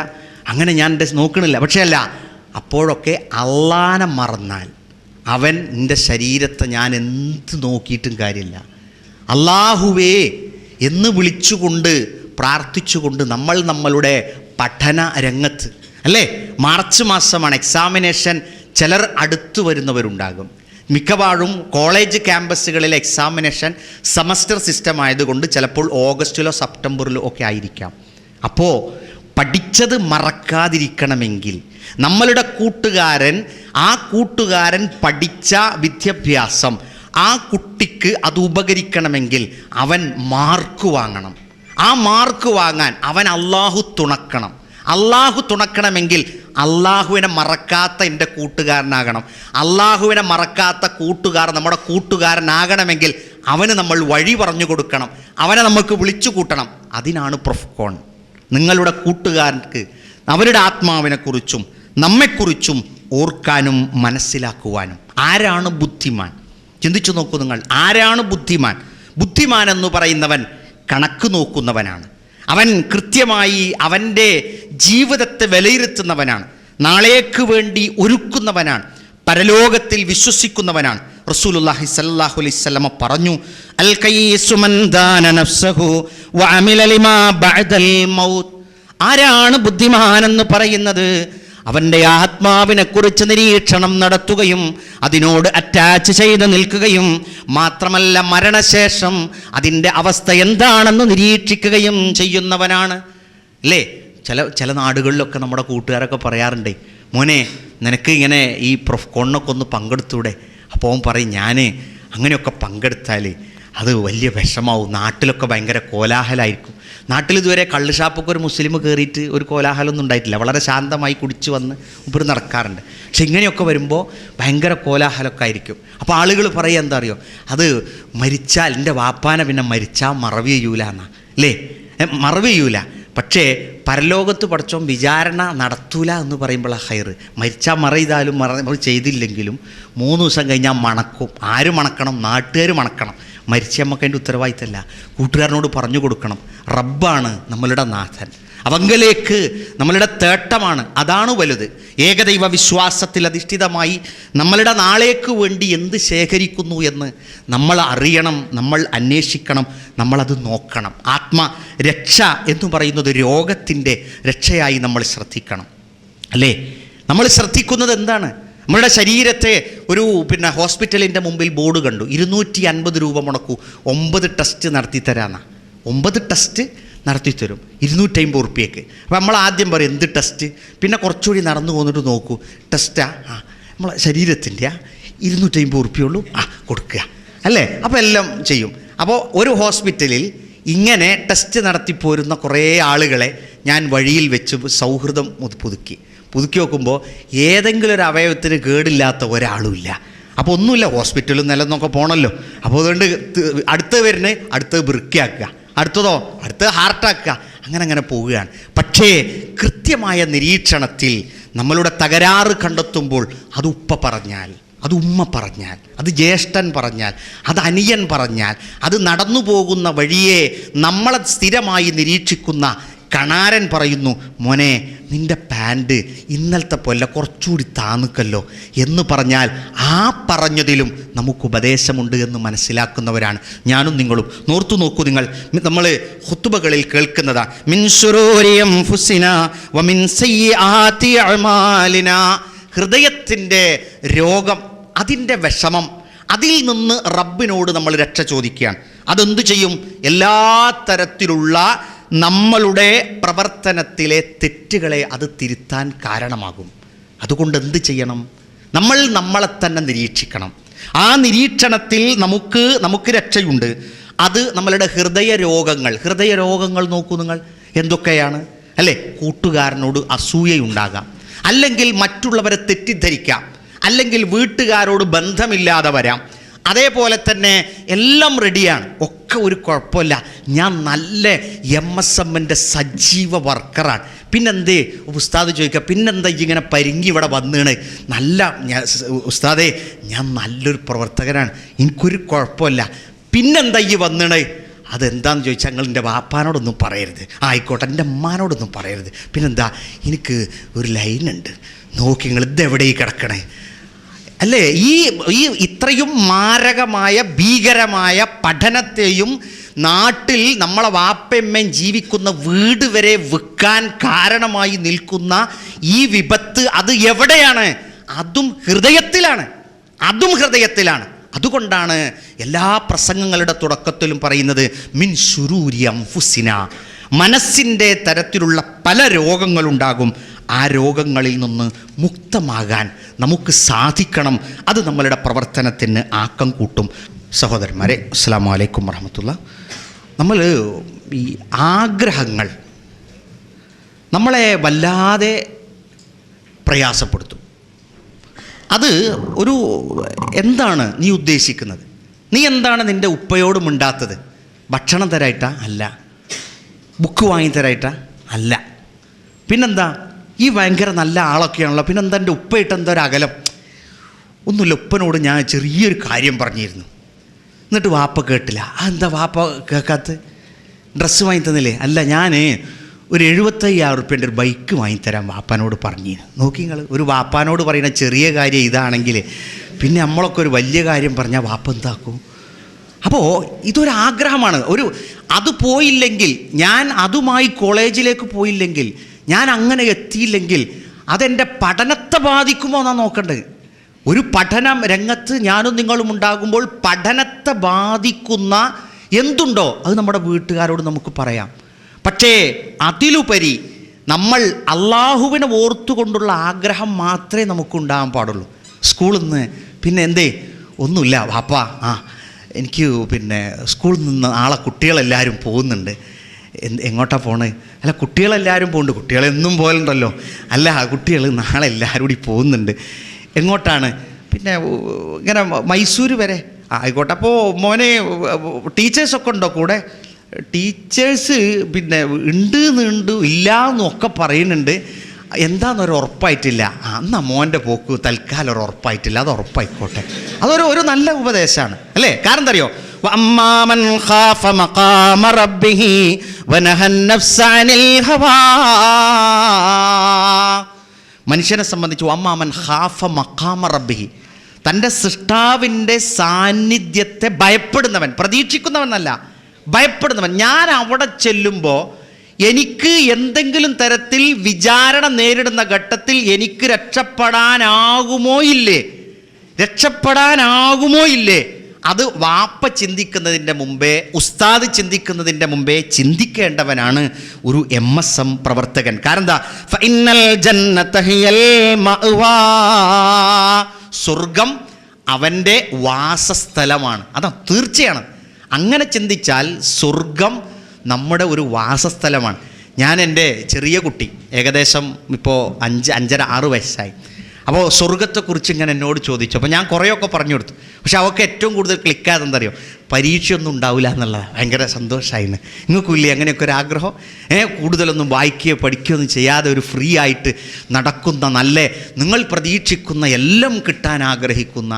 അങ്ങനെ ഞാൻ എൻ്റെ നോക്കണില്ല. പക്ഷേ അല്ല, അപ്പോഴൊക്കെ അള്ളാനെ മറന്നാൽ അവൻ എൻ്റെ ശരീരത്തെ ഞാൻ എന്ത് നോക്കിയിട്ടും കാര്യമില്ല. അള്ളാഹുവേ എന്ന് വിളിച്ചുകൊണ്ട് പ്രാർത്ഥിച്ചുകൊണ്ട് നമ്മൾ നമ്മളുടെ പഠന രംഗത്ത്, അല്ലേ, മാർച്ച് മാസമാണ് എക്സാമിനേഷൻ, ചിലർ അടുത്തു വരുന്നവരുണ്ടാകും. മിക്കവാറും കോളേജ് ക്യാമ്പസുകളിലെ എക്സാമിനേഷൻ സെമസ്റ്റർ സിസ്റ്റം ആയതുകൊണ്ട് ചിലപ്പോൾ ഓഗസ്റ്റിലോ സെപ്റ്റംബറിലോ ഒക്കെ ആയിരിക്കാം. അപ്പോൾ പഠിച്ചത് മറക്കാതിരിക്കണമെങ്കിൽ നമ്മളുടെ കൂട്ടുകാരൻ പഠിച്ച വിദ്യാഭ്യാസം ആ കുട്ടിക്ക് അത് ഉപകരിക്കണമെങ്കിൽ അവൻ മാർക്ക് വാങ്ങണം. ആ മാർക്ക് വാങ്ങാൻ അവൻ അള്ളാഹു തുണക്കണമെങ്കിൽ അള്ളാഹുവിനെ മറക്കാത്ത എൻ്റെ കൂട്ടുകാരനാകണം. അള്ളാഹുവിനെ മറക്കാത്ത കൂട്ടുകാർ നമ്മുടെ കൂട്ടുകാരനാകണമെങ്കിൽ അവന് നമ്മൾ വഴി പറഞ്ഞു കൊടുക്കണം, അവനെ നമുക്ക് വിളിച്ചു കൂട്ടണം. അതിനാണ് പ്രൊഫ്കോൺ. നിങ്ങളുടെ കൂട്ടുകാർക്ക് അവരുടെ ആത്മാവിനെക്കുറിച്ചും നമ്മെക്കുറിച്ചും ഓർക്കാനും മനസ്സിലാക്കുവാനും. ആരാണ് ബുദ്ധിമാൻ? ചിന്തിച്ചു നോക്കൂ നിങ്ങൾ, ആരാണ് ബുദ്ധിമാൻ? ബുദ്ധിമാൻ എന്ന് പറയുന്നവൻ കണക്ക് നോക്കുന്നവനാണ്. അവൻ കൃത്യമായി അവൻ്റെ ജീവിതത്തെ വിലയിരുത്തുന്നവനാണ്, നാളേക്ക് വേണ്ടി ഒരുക്കുന്നവനാണ്, പരലോകത്തിൽ വിശ്വസിക്കുന്നവനാണ്. റസൂലുള്ളാഹി സ്വല്ലല്ലാഹു അലൈഹി വസല്ലം പറഞ്ഞു, അൽ കയ്യിസു മൻ ദാന നഫ്സഹു വഅമില ലിമാ ബഅദൽ മൗത്ത്. ആരാണ് ബുദ്ധിമാനെന്ന് പറയുന്നത്? അവൻ്റെ ആത്മാവിനെക്കുറിച്ച് നിരീക്ഷണം നടത്തുകയും അതിനോട് അറ്റാച്ച് ചെയ്ത് നിൽക്കുകയും മാത്രമല്ല മരണശേഷം അതിൻ്റെ അവസ്ഥ എന്താണെന്ന് നിരീക്ഷിക്കുകയും ചെയ്യുന്നവനാണ്. അല്ലേ? ചില നാടുകളിലൊക്കെ നമ്മുടെ കൂട്ടുകാരൊക്കെ പറയാറുണ്ട്, മോനെ നിനക്ക് ഇങ്ങനെ ഈ പ്രൊഫ്കോണിനൊക്കെ ഒന്ന് പങ്കെടുത്തൂടെ? അപ്പോൾ അവൻ പറയും, ഞാൻ അങ്ങനെയൊക്കെ പങ്കെടുത്താൽ അത് വലിയ വിഷമാവും, നാട്ടിലൊക്കെ ഭയങ്കര കോലാഹലമായിരിക്കും. നാട്ടിൽ ഇതുവരെ കള്ള് ഷാപ്പൊക്കെ ഒരു മുസ്ലിം കയറിയിട്ട് ഒരു കോലാഹലമൊന്നും ഉണ്ടായിട്ടില്ല, വളരെ ശാന്തമായി കുടിച്ച് വന്ന് ഇവർ നടക്കാറുണ്ട്. പക്ഷെ ഇങ്ങനെയൊക്കെ വരുമ്പോൾ ഭയങ്കര കോലാഹലമൊക്കെ ആയിരിക്കും. അപ്പോൾ ആളുകൾ പറയുക എന്താ അറിയോ, അത് മരിച്ചാൽ എൻ്റെ വാപ്പാനെ പിന്നെ മരിച്ചാൽ മറവി ചെയ്യൂല എന്നാ, അല്ലേ? മറവി ചെയ്യൂല, പക്ഷേ പരലോകത്ത് പഠിച്ചോൻ വിചാരണ നടത്തൂല എന്ന് പറയുമ്പോൾ ഹൈറ്. മരിച്ചാൽ മറ ചെയ്താലും ചെയ്തില്ലെങ്കിലും 3 ദിവസം കഴിഞ്ഞാൽ മണക്കും. ആര് മണക്കണം? നാട്ടുകാർ മണക്കണം. മരിച്ച നമുക്ക് അതിൻ്റെ ഉത്തരവാദിത്തമല്ല, കൂട്ടുകാരനോട് പറഞ്ഞു കൊടുക്കണം. റബ്ബാണ് നമ്മളുടെ നാഥൻ, അവങ്കലേക്ക് നമ്മളുടെ തേട്ടമാണ്, അതാണ് വലുത്. ഏകദൈവ വിശ്വാസത്തിൽ അധിഷ്ഠിതമായി നമ്മളുടെ നാളേക്ക് വേണ്ടി എന്ത് ശേഖരിക്കുന്നു എന്ന് നമ്മൾ അറിയണം, നമ്മൾ അന്വേഷിക്കണം, നമ്മളത് നോക്കണം. ആത്മരക്ഷ എന്ന് പറയുന്നത് രോഗത്തിൻ്റെ രക്ഷയായി നമ്മൾ ശ്രദ്ധിക്കണം, അല്ലേ? നമ്മൾ ശ്രദ്ധിക്കുന്നത് എന്താണ്? നമ്മളുടെ ശരീരത്തെ ഒരു ഹോസ്പിറ്റലിൻ്റെ മുമ്പിൽ ബോർഡ് കണ്ടു, 250 രൂപ മുടക്കൂ 9 ടെസ്റ്റ് നടത്തിത്തരാന്നാ. 9 ടെസ്റ്റ് നടത്തിത്തരും 250 ഉറുപ്പ്യക്ക്. അപ്പോൾ നമ്മൾ ആദ്യം പറയും എന്ത് ടെസ്റ്റ്? പിന്നെ കുറച്ചുകൂടി നടന്നു പോന്നിട്ട് നോക്കൂ, ടെസ്റ്റാ? നമ്മളെ ശരീരത്തിൻ്റെ 250 ഉറുപ്പ്യുള്ളൂ, കൊടുക്കുക, അല്ലേ? അപ്പോൾ എല്ലാം ചെയ്യും. അപ്പോൾ ഒരു ഹോസ്പിറ്റലിൽ ഇങ്ങനെ ടെസ്റ്റ് നടത്തിപ്പോരുന്ന കുറേ ആളുകളെ ഞാൻ വഴിയിൽ വെച്ച് സൗഹൃദം പുതുക്കി നോക്കുമ്പോൾ ഏതെങ്കിലും ഒരു അവയവത്തിന് കേടില്ലാത്ത ഒരാളുമില്ല. അപ്പോൾ ഒന്നുമില്ല, ഹോസ്പിറ്റലും നിലന്നൊക്കെ പോകണമല്ലോ. അപ്പോൾ അതുകൊണ്ട് അടുത്ത് വരുന്നത് അടുത്തത് വൃത്തിയാക്കുക, അടുത്തത് ഹാർട്ടാക്കുക, അങ്ങനെ പോവുകയാണ്. പക്ഷേ കൃത്യമായ നിരീക്ഷണത്തിൽ നമ്മളുടെ തകരാറ് കണ്ടെത്തുമ്പോൾ അത് ഉപ്പ പറഞ്ഞാൽ, അത് ഉമ്മ പറഞ്ഞാൽ, അത് ജ്യേഷ്ഠൻ പറഞ്ഞാൽ, അത് അനിയൻ പറഞ്ഞാൽ, അത് നടന്നു പോകുന്ന വഴിയെ നമ്മളെ സ്ഥിരമായി നിരീക്ഷിക്കുന്ന കണാരൻ പറയുന്നു, മോനെ നിൻ്റെ പാൻറ് ഇന്നലത്തെ പോലെ കുറച്ചുകൂടി താന്നുക്കല്ലോ എന്ന് പറഞ്ഞാൽ ആ പറഞ്ഞതിലും നമുക്ക് ഉപദേശമുണ്ട് എന്ന് മനസ്സിലാക്കുന്നവരാണ് ഞാനും നിങ്ങളും. നോർത്തു നോക്കൂ, നമ്മൾ ഖുതുബകളിൽ കേൾക്കുന്നതാണ്, മിൻ ശുറൂരി അൻഫുസിനാ വമിൻ സയ്യിആതി അഅമാലിനാ. ഹൃദയത്തിൻ്റെ രോഗം, അതിൻ്റെ വിഷമം, അതിൽ നിന്ന് റബ്ബിനോട് നമ്മൾ രക്ഷ ചോദിക്കുകയാണ്. അതെന്തു ചെയ്യും? എല്ലാ തരത്തിലുള്ള നമ്മളുടെ പ്രവർത്തനത്തിലെ തെറ്റുകളെ അത് തിരുത്താൻ കാരണമാകും. അതുകൊണ്ട് എന്ത് ചെയ്യണം? നമ്മൾ നമ്മളെ തന്നെ നിരീക്ഷിക്കണം. ആ നിരീക്ഷണത്തിൽ നമുക്ക് രക്ഷയുണ്ട്. അത് നമ്മളുടെ ഹൃദയ രോഗങ്ങൾ നോക്കൂ നിങ്ങൾ, എന്തൊക്കെയാണ് അല്ലേ? കൂട്ടുകാരനോട് അസൂയയുണ്ടാകാം, അല്ലെങ്കിൽ മറ്റുള്ളവരെ തെറ്റിദ്ധരിക്കാം, അല്ലെങ്കിൽ വീട്ടുകാരോട് ബന്ധമില്ലാതെ വരാം. അതേപോലെ തന്നെ എല്ലാം റെഡിയാണ്, ഒക്കെ ഒരു കുഴപ്പമില്ല, ഞാൻ നല്ല MSMൻ്റെ സജീവ വർക്കറാണ്, പിന്നെന്തേ ഉസ്താദ് ചോദിക്കുക, പിന്നെന്താ ഇങ്ങനെ പരിങ്ങി ഇവിടെ വന്നിണ്, ഉസ്താദേ ഞാൻ നല്ലൊരു പ്രവർത്തകനാണ്, എനിക്കൊരു കുഴപ്പമില്ല, പിന്നെന്താ ഈ വന്നിണ്, അതെന്താണെന്ന് ചോദിച്ചാൽ ഞങ്ങൾ എൻ്റെ വാപ്പാനോടൊന്നും പറയരുത്, ആയിക്കോട്ടെ എൻ്റെ അമ്മാനോടൊന്നും പറയരുത്, പിന്നെന്താ എനിക്ക് ഒരു ലൈനുണ്ട്, നോക്കി നിങ്ങൾ ഇതെവിടെ കിടക്കണേ അല്ലേ? ഈ ഇത്രയും മാരകമായ ഭീകരമായ പഠനത്തെയും നാട്ടിൽ നമ്മളെ വാപ്പയമ്മയും ജീവിക്കുന്ന വീട് വരെ വിൽക്കാൻ കാരണമായി നിൽക്കുന്ന ഈ വിപത്ത്, അത് എവിടെയാണ്? അതും ഹൃദയത്തിലാണ്. അതുകൊണ്ടാണ് എല്ലാ പ്രസംഗങ്ങളുടെ തുടക്കത്തിലും പറയുന്നത് മിൻ ശുറൂരി അൻഫുസിനാ. മനസ്സിൻ്റെ തരത്തിലുള്ള പല രോഗങ്ങളുണ്ടാകും. ആ രോഗങ്ങളിൽ നിന്ന് മുക്തമാകാൻ നമുക്ക് സാധിക്കണം. അത് നമ്മളുടെ പ്രവർത്തനത്തിന് ആക്കം കൂട്ടും. സഹോദരന്മാരെ, അസ്സലാമു അലൈക്കും വറഹ്മത്തുള്ളാഹി. നമ്മൾ ഈ ആഗ്രഹങ്ങൾ നമ്മളെ വല്ലാതെ പ്രയാസപ്പെടുത്തും. അത് ഒരു എന്താണ് നീ ഉദ്ദേശിക്കുന്നത്? നീ എന്താണ് നിൻ്റെ ഉപ്പയോട് മിണ്ടാത്തത്? ഭക്ഷണം തരായിട്ടാ? അല്ല. ബുക്ക് വാങ്ങിത്തരായിട്ടാ? അല്ല. പിന്നെന്താ? ഈ ഭയങ്കര നല്ല ആളൊക്കെയാണല്ലോ, പിന്നെന്താ എൻ്റെ ഉപ്പയിട്ട് എന്താ ഒരു അകലം? ഒന്നുമില്ല, ഉപ്പനോട് ഞാൻ ചെറിയൊരു കാര്യം പറഞ്ഞിരുന്നു, എന്നിട്ട് വാപ്പ കേട്ടില്ല. എന്താ വാപ്പ കേൾക്കാത്ത? ഡ്രസ്സ് വാങ്ങി തന്നില്ലേ? അല്ല, ഞാൻ ഒരു 75,000 റുപ്യേൻ്റെ ഒരു ബൈക്ക് വാങ്ങിത്തരാൻ വാപ്പാനോട് പറഞ്ഞിരുന്നു. നോക്കി നിങ്ങൾ, ഒരു വാപ്പാനോട് പറയുന്ന ചെറിയ കാര്യം ഇതാണെങ്കിൽ പിന്നെ നമ്മളൊക്കെ ഒരു വലിയ കാര്യം പറഞ്ഞാൽ വാപ്പ എന്താക്കും? അപ്പോൾ ഇതൊരാഗ്രഹമാണ്. അത് പോയില്ലെങ്കിൽ, ഞാൻ അതുമായി കോളേജിലേക്ക് പോയില്ലെങ്കിൽ, ഞാൻ അങ്ങനെ എത്തിയില്ലെങ്കിൽ അതെൻ്റെ പഠനത്തെ ബാധിക്കുമോ എന്നാണ് നോക്കേണ്ടത്. ഒരു പഠനം രംഗത്ത് ഞാനും നിങ്ങളും ഉണ്ടാകുമ്പോൾ പഠനത്തെ ബാധിക്കുന്ന എന്തുണ്ടോ അത് നമ്മുടെ വീട്ടുകാരോട് നമുക്ക് പറയാം. പക്ഷേ അതിലുപരി നമ്മൾ അള്ളാഹുവിനെ ഓർത്തുകൊണ്ടുള്ള ആഗ്രഹം മാത്രമേ നമുക്കുണ്ടാകാൻ പാടുള്ളൂ. സ്കൂളിൽ നിന്ന് പിന്നെ എന്തേ ഒന്നുമില്ല വാപ്പാ, എനിക്ക് പിന്നെ സ്കൂളിൽ നിന്ന് നാളെ കുട്ടികളെല്ലാവരും പോകുന്നുണ്ട്. എങ്ങോട്ടാ പോണേ? അല്ല, കുട്ടികളെല്ലാവരും പോകുന്നുണ്ട്. കുട്ടികളെന്നും പോലുണ്ടല്ലോ. അല്ല, കുട്ടികൾ നാളെ എല്ലാവരും കൂടി പോകുന്നുണ്ട്. എങ്ങോട്ടാണ്? പിന്നെ ഇങ്ങനെ മൈസൂർ വരെ. ആയിക്കോട്ടെ. അപ്പോൾ മോനെ ടീച്ചേഴ്സൊക്കെ ഉണ്ടോ കൂടെ? ടീച്ചേഴ്സ് പിന്നെ ഉണ്ട് ഇല്ല എന്നൊക്കെ പറയുന്നുണ്ട്. എന്താണെന്നൊരു ഉറപ്പായിട്ടില്ല. എന്നാ മോൻ്റെ പോക്ക് തൽക്കാലം ഒരു ഉറപ്പായിട്ടില്ല, അത് ഉറപ്പായിക്കോട്ടെ. അതൊരു നല്ല ഉപദേശമാണ് അല്ലേ? കാരണം എന്താ അറിയോ? വഅമ്മാമൻ ഖാഫ മഖാമ റബ്ബിഹി വനഹൻ നഫ്സ അനിൽ ഹവാ. മനുഷ്യനെ സംബന്ധിച്ച് അമ്മാമൻ ഖാഫ മഖാമ റബ്ബിഹി, തൻ്റെ സൃഷ്ടാവിൻ്റെ സാന്നിധ്യത്തെ ഭയപ്പെടുന്നവൻ, പ്രതീക്ഷിക്കുന്നവനല്ല, ഭയപ്പെടുന്നവൻ. ഞാൻ അവിടെ ചെല്ലുമ്പോൾ എനിക്ക് എന്തെങ്കിലും തരത്തിൽ വിചാരണ നേരിടുന്ന ഘട്ടത്തിൽ എനിക്ക് രക്ഷപ്പെടാനാകുമോ ഇല്ലേ? അത് വാപ്പ ചിന്തിക്കുന്നതിൻ്റെ മുമ്പേ, ഉസ്താദ് ചിന്തിക്കുന്നതിൻ്റെ മുമ്പേ ചിന്തിക്കേണ്ടവനാണ് ഒരു MSM പ്രവർത്തകൻ. കാരണം എന്താ? ഫഇന്നൽ ജന്നത ഹിയൽ മഅവാ. സ്വർഗം അവൻ്റെ വാസസ്ഥലമാണ്. അതാ തീർച്ചയാണ്. അങ്ങനെ ചിന്തിച്ചാൽ സ്വർഗം നമ്മുടെ ഒരു വാസസ്ഥലമാണ്. ഞാൻ എൻ്റെ ചെറിയ കുട്ടി ഏകദേശം ഇപ്പോൾ 5.5-6 വയസ്സായി. അപ്പോൾ സ്വർഗത്തെക്കുറിച്ച് ഇങ്ങനെ എന്നോട് ചോദിച്ചു. അപ്പോൾ ഞാൻ കുറേയൊക്കെ പറഞ്ഞു കൊടുത്തു. പക്ഷെ അവൾക്ക് ഏറ്റവും കൂടുതൽ ക്ലിക്കാതെ എന്തറിയോ, പരീക്ഷയൊന്നും ഉണ്ടാവില്ല എന്നുള്ളത്. ഭയങ്കര സന്തോഷമായിരുന്നു. നിങ്ങൾക്കില്ലേ അങ്ങനെയൊക്കെ ഒരു ആഗ്രഹം? കൂടുതലൊന്നും വായിക്കുകയോ പഠിക്കുകയൊന്നും ചെയ്യാതെ ഒരു ഫ്രീ ആയിട്ട് നടക്കുന്ന, നല്ല നിങ്ങൾ പ്രതീക്ഷിക്കുന്ന എല്ലാം കിട്ടാൻ ആഗ്രഹിക്കുന്ന,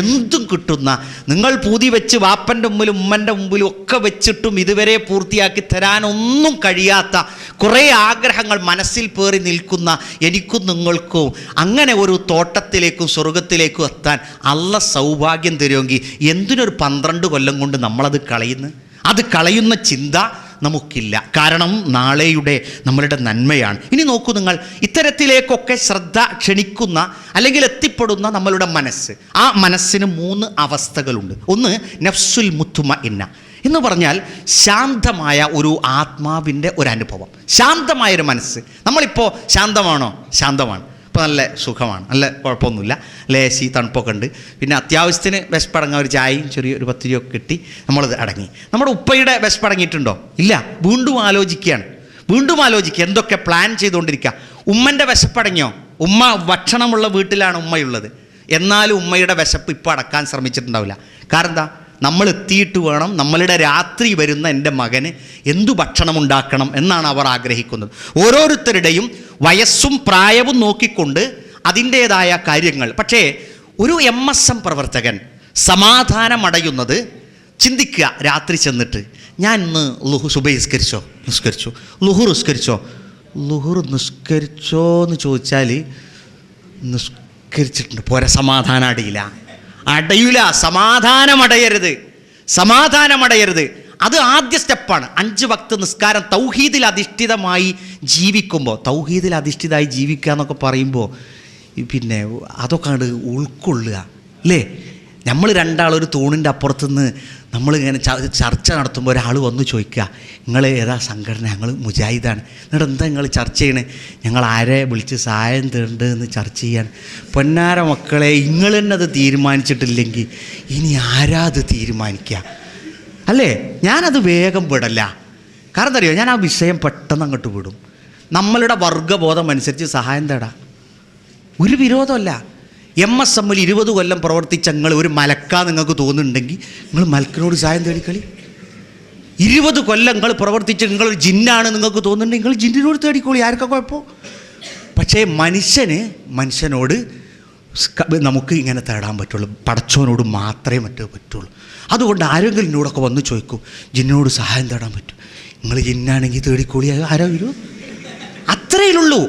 എന്തും കിട്ടുന്ന, നിങ്ങൾ പൂതി വെച്ച് വാപ്പൻ്റെ മുമ്പിലും ഉമ്മൻ്റെ മുമ്പിലും ഒക്കെ വെച്ചിട്ടും ഇതുവരെ പൂർത്തിയാക്കി തരാനൊന്നും കഴിയാത്ത കുറേ ആഗ്രഹങ്ങൾ മനസ്സിൽ പേറി നിൽക്കുന്ന എനിക്കും നിങ്ങൾക്കും അങ്ങനെ ഒരു തോട്ടത്തിലേക്കും സ്വർഗത്തിലേക്കും എത്താൻ അള്ള സൗഭാഗ്യം തരുമെങ്കിൽ എന്തിനൊരു 12 കൊല്ലം കൊണ്ട് നമ്മളത് കളയുന്നു? അത് കളയുന്ന ചിന്ത നമുക്കില്ല. കാരണം നാളെയുടെ നമ്മളുടെ നന്മയാണ്. ഇനി നോക്കൂ നിങ്ങൾ, ഇത്തരത്തിലേക്കൊക്കെ ശ്രദ്ധ ക്ഷണിക്കുന്ന അല്ലെങ്കിൽ എത്തിപ്പെടുന്ന നമ്മളുടെ മനസ്സ്, ആ മനസ്സിന് 3 അവസ്ഥകളുണ്ട്. ഒന്ന് നഫ്സുൽ മുത്മഇന്ന എന്ന് പറഞ്ഞാൽ ശാന്തമായ ഒരു ആത്മാവിൻ്റെ ഒരനുഭവം, ശാന്തമായൊരു മനസ്സ്. നമ്മളിപ്പോൾ ശാന്തമാണോ? ശാന്തമാണ്. ഇപ്പോൾ നല്ല സുഖമാണ്, നല്ല കുഴപ്പമൊന്നുമില്ല, ലേശി തണുപ്പൊക്കെ ഉണ്ട്. പിന്നെ അത്യാവശ്യത്തിന് വിശപ്പടങ്ങാൻ ഒരു ചായയും ചെറിയൊരു 10 രൂപയൊക്കെ കിട്ടി, നമ്മളത് അടങ്ങി. നമ്മുടെ ഉപ്പയുടെ വിശപ്പടങ്ങിയിട്ടുണ്ടോ? ഇല്ല. വീണ്ടും ആലോചിക്കുകയാണ്, വീണ്ടും ആലോചിക്കുക, എന്തൊക്കെ പ്ലാൻ ചെയ്തുകൊണ്ടിരിക്കുക. ഉമ്മൻ്റെ വിശപ്പടങ്ങിയോ? ഉമ്മ ഭക്ഷണമുള്ള വീട്ടിലാണ് ഉമ്മയുള്ളത്. എന്നാലും ഉമ്മയുടെ വിശപ്പ് ഇപ്പോൾ അടക്കാൻ ശ്രമിച്ചിട്ടുണ്ടാവില്ല. കാരണം എന്താ? നമ്മൾ എത്തിയിട്ട് വേണം നമ്മളുടെ രാത്രി വരുന്ന എൻ്റെ മകന് എന്തു ഭക്ഷണം ഉണ്ടാക്കണം എന്നാണ് അവർ ആഗ്രഹിക്കുന്നത്. ഓരോരുത്തരുടെയും വയസ്സും പ്രായവും നോക്കിക്കൊണ്ട് അതിൻ്റേതായ കാര്യങ്ങൾ. പക്ഷേ ഒരു MSM പ്രവർത്തകൻ സമാധാനമടയുന്നത്, ചിന്തിക്കുക, രാത്രി ചെന്നിട്ട് ഞാൻ ഇന്ന് സുബഹി നിസ്കരിച്ചു, ലുഹുർ നിസ്കരിച്ചോ എന്ന് ചോദിച്ചാൽ നിസ്കരിച്ചിട്ടുണ്ട്, പോരാ, സമാധാനം അടയില്ല. സമാധാനമടയരുത്. അത് ആദ്യ സ്റ്റെപ്പാണ്. 5 വക്ത് നിസ്കാരം തൗഹീദിൽ അധിഷ്ഠിതമായി ജീവിക്കുക എന്നൊക്കെ പറയുമ്പോൾ പിന്നെ അതൊക്കെ അങ്ങോട്ട് ഉൾക്കൊള്ളുക അല്ലേ? നമ്മൾ രണ്ടാളൊരു തൂണിൻ്റെ അപ്പുറത്തുനിന്ന് നമ്മളിങ്ങനെ ചർച്ച നടത്തുമ്പോൾ ഒരാൾ വന്ന് ചോദിക്കുക, നിങ്ങൾ ഏതാ സംഘടന? ഞങ്ങൾ മുജാഹിദാണ്. എന്നിട്ട് എന്താ നിങ്ങൾ ചർച്ച ചെയ്യണേ? ഞങ്ങൾ ആരെ വിളിച്ച് സഹായം തേണ്ടെന്ന് ചർച്ച ചെയ്യാൻ. പൊന്നാര മക്കളെ, നിങ്ങൾ തന്നെ അത് തീരുമാനിച്ചിട്ടില്ലെങ്കിൽ ഇനി ആരാ അത് തീരുമാനിക്കുക? അല്ലേ? ഞാനത് വേഗം വിടല്ല. കാരണം എന്താ അറിയോ, ഞാൻ ആ വിഷയം പെട്ടെന്ന് അങ്ങോട്ട് വിടും. നമ്മളുടെ വർഗ്ഗബോധം അനുസരിച്ച് സഹായം തേടാം, ഒരു വിരോധമല്ല. MSMൽ 20 കൊല്ലം പ്രവർത്തിച്ച നിങ്ങൾ ഒരു മലക്ക നിങ്ങൾക്ക് തോന്നുന്നുണ്ടെങ്കിൽ നിങ്ങൾ മലക്കിനോട് സഹായം തേടിക്കളി. 20 കൊല്ലം നിങ്ങൾ പ്രവർത്തിച്ച് നിങ്ങളൊരു ജിന്നാണ് നിങ്ങൾക്ക് തോന്നുന്നുണ്ടെങ്കിൽ നിങ്ങൾ ജിന്നിനോട് തേടിക്കോളി, ആർക്കാ കുഴപ്പം? പക്ഷേ മനുഷ്യനോട് നമുക്ക് ഇങ്ങനെ തേടാൻ പറ്റുള്ളൂ, പടച്ചവനോട് മാത്രമേ പറ്റുള്ളൂ. അതുകൊണ്ട് ആരെങ്കിലും എന്നോടൊക്കെ വന്ന് ചോദിക്കും, ജിന്നിനോട് സഹായം തേടാൻ പറ്റും, നിങ്ങൾ ജിന്നാണെങ്കിൽ തേടിക്കോളി, ആരാ വരൂ? അത്രയുള്ളൂ.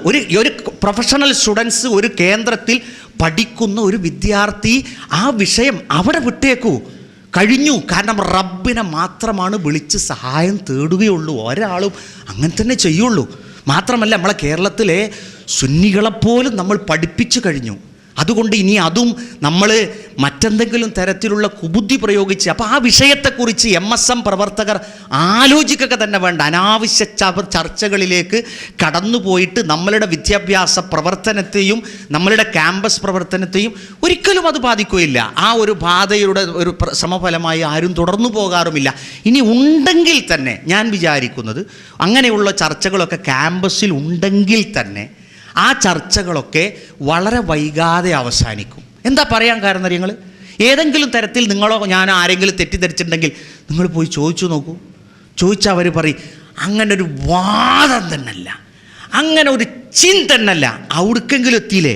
ഒരു പ്രൊഫഷണൽ സ്റ്റുഡൻസ് ഒരു കേന്ദ്രത്തിൽ പഠിക്കുന്ന ഒരു വിദ്യാർത്ഥി ആ വിഷയം അവിടെ വിട്ടേക്കൂ, കഴിഞ്ഞു. കാരണം റബ്ബിനെ മാത്രമാണ് വിളിച്ച് സഹായം തേടുകയുള്ളൂ. ഒരാളും അങ്ങനെ തന്നെ ചെയ്യുള്ളൂ. മാത്രമല്ല, നമ്മളെ കേരളത്തിലെ സുന്നികളെപ്പോലും നമ്മൾ പഠിപ്പിച്ചു കഴിഞ്ഞു. അതുകൊണ്ട് ഇനി അതും നമ്മൾ മറ്റെന്തെങ്കിലും തരത്തിലുള്ള കുബുദ്ധി പ്രയോഗിച്ച്, അപ്പോൾ ആ വിഷയത്തെക്കുറിച്ച് MSM പ്രവർത്തകർ ആലോചിക്കുക തന്നെ വേണ്ട. അനാവശ്യ ചർച്ചകളിലേക്ക് കടന്നു പോയിട്ട് നമ്മളുടെ വിദ്യാഭ്യാസ പ്രവർത്തനത്തെയും നമ്മളുടെ ക്യാമ്പസ് പ്രവർത്തനത്തെയും ഒരിക്കലും അത് ബാധിക്കുകയില്ല. ആ ഒരു ബാധയുടെ ഒരു സമഫലമായി ആരും തുടർന്നു പോകാറുമില്ല. ഇനി ഉണ്ടെങ്കിൽ തന്നെ ഞാൻ വിചാരിക്കുന്നത് അങ്ങനെയുള്ള ചർച്ചകളൊക്കെ ക്യാമ്പസിൽ ഉണ്ടെങ്കിൽ തന്നെ ആ ചർച്ചകളൊക്കെ വളരെ വൈകാതെ അവസാനിക്കും. എന്താ പറയാൻ കാരണം അറിയങ്ങൾ? ഏതെങ്കിലും തരത്തിൽ നിങ്ങളോ ഞാനോ ആരെങ്കിലും തെറ്റിദ്ധരിച്ചിട്ടുണ്ടെങ്കിൽ നിങ്ങൾ പോയി ചോദിച്ചു നോക്കൂ. ചോദിച്ചാൽ അവർ പറയും, അങ്ങനെ ഒരു വാദം തന്നെയല്ല, അങ്ങനെ ഒരു ചിന്തന്നല്ല. അവിടേക്കെങ്കിലും എത്തിയില്ലേ?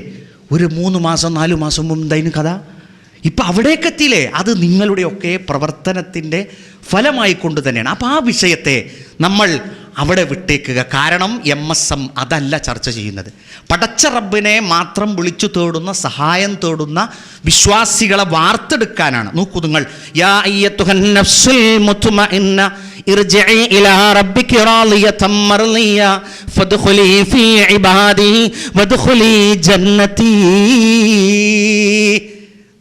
ഒരു 3 മാസം 4 മാസം മുമ്പ് എന്തായാലും കഥ ഇപ്പം അവിടേക്ക് എത്തിയില്ലേ? അത് നിങ്ങളുടെയൊക്കെ പ്രവർത്തനത്തിൻ്റെ ഫലമായിക്കൊണ്ട് തന്നെയാണ്. അപ്പോൾ ആ വിഷയത്തെ നമ്മൾ അവിടെ വിട്ടേക്കുക. കാരണം MSM അതല്ല ചർച്ച ചെയ്യുന്നത്. പടച്ച റബ്ബിനെ മാത്രം വിളിച്ചു തേടുന്ന, സഹായം തേടുന്ന വിശ്വാസികളെ വാർത്തെടുക്കാനാണ്. നോക്കൂ നിങ്ങൾ, യാ അയ്യത്തുഹൻ നഫ്സുൽ മുത്മഇന്ന ഇർജിഇ ഇലാ റബ്ബികി റാളിയതൻ മർളിയ ഫദ്ഖുലി ഫീ ഇബാദി വദ്ഖുലി ജന്നതി.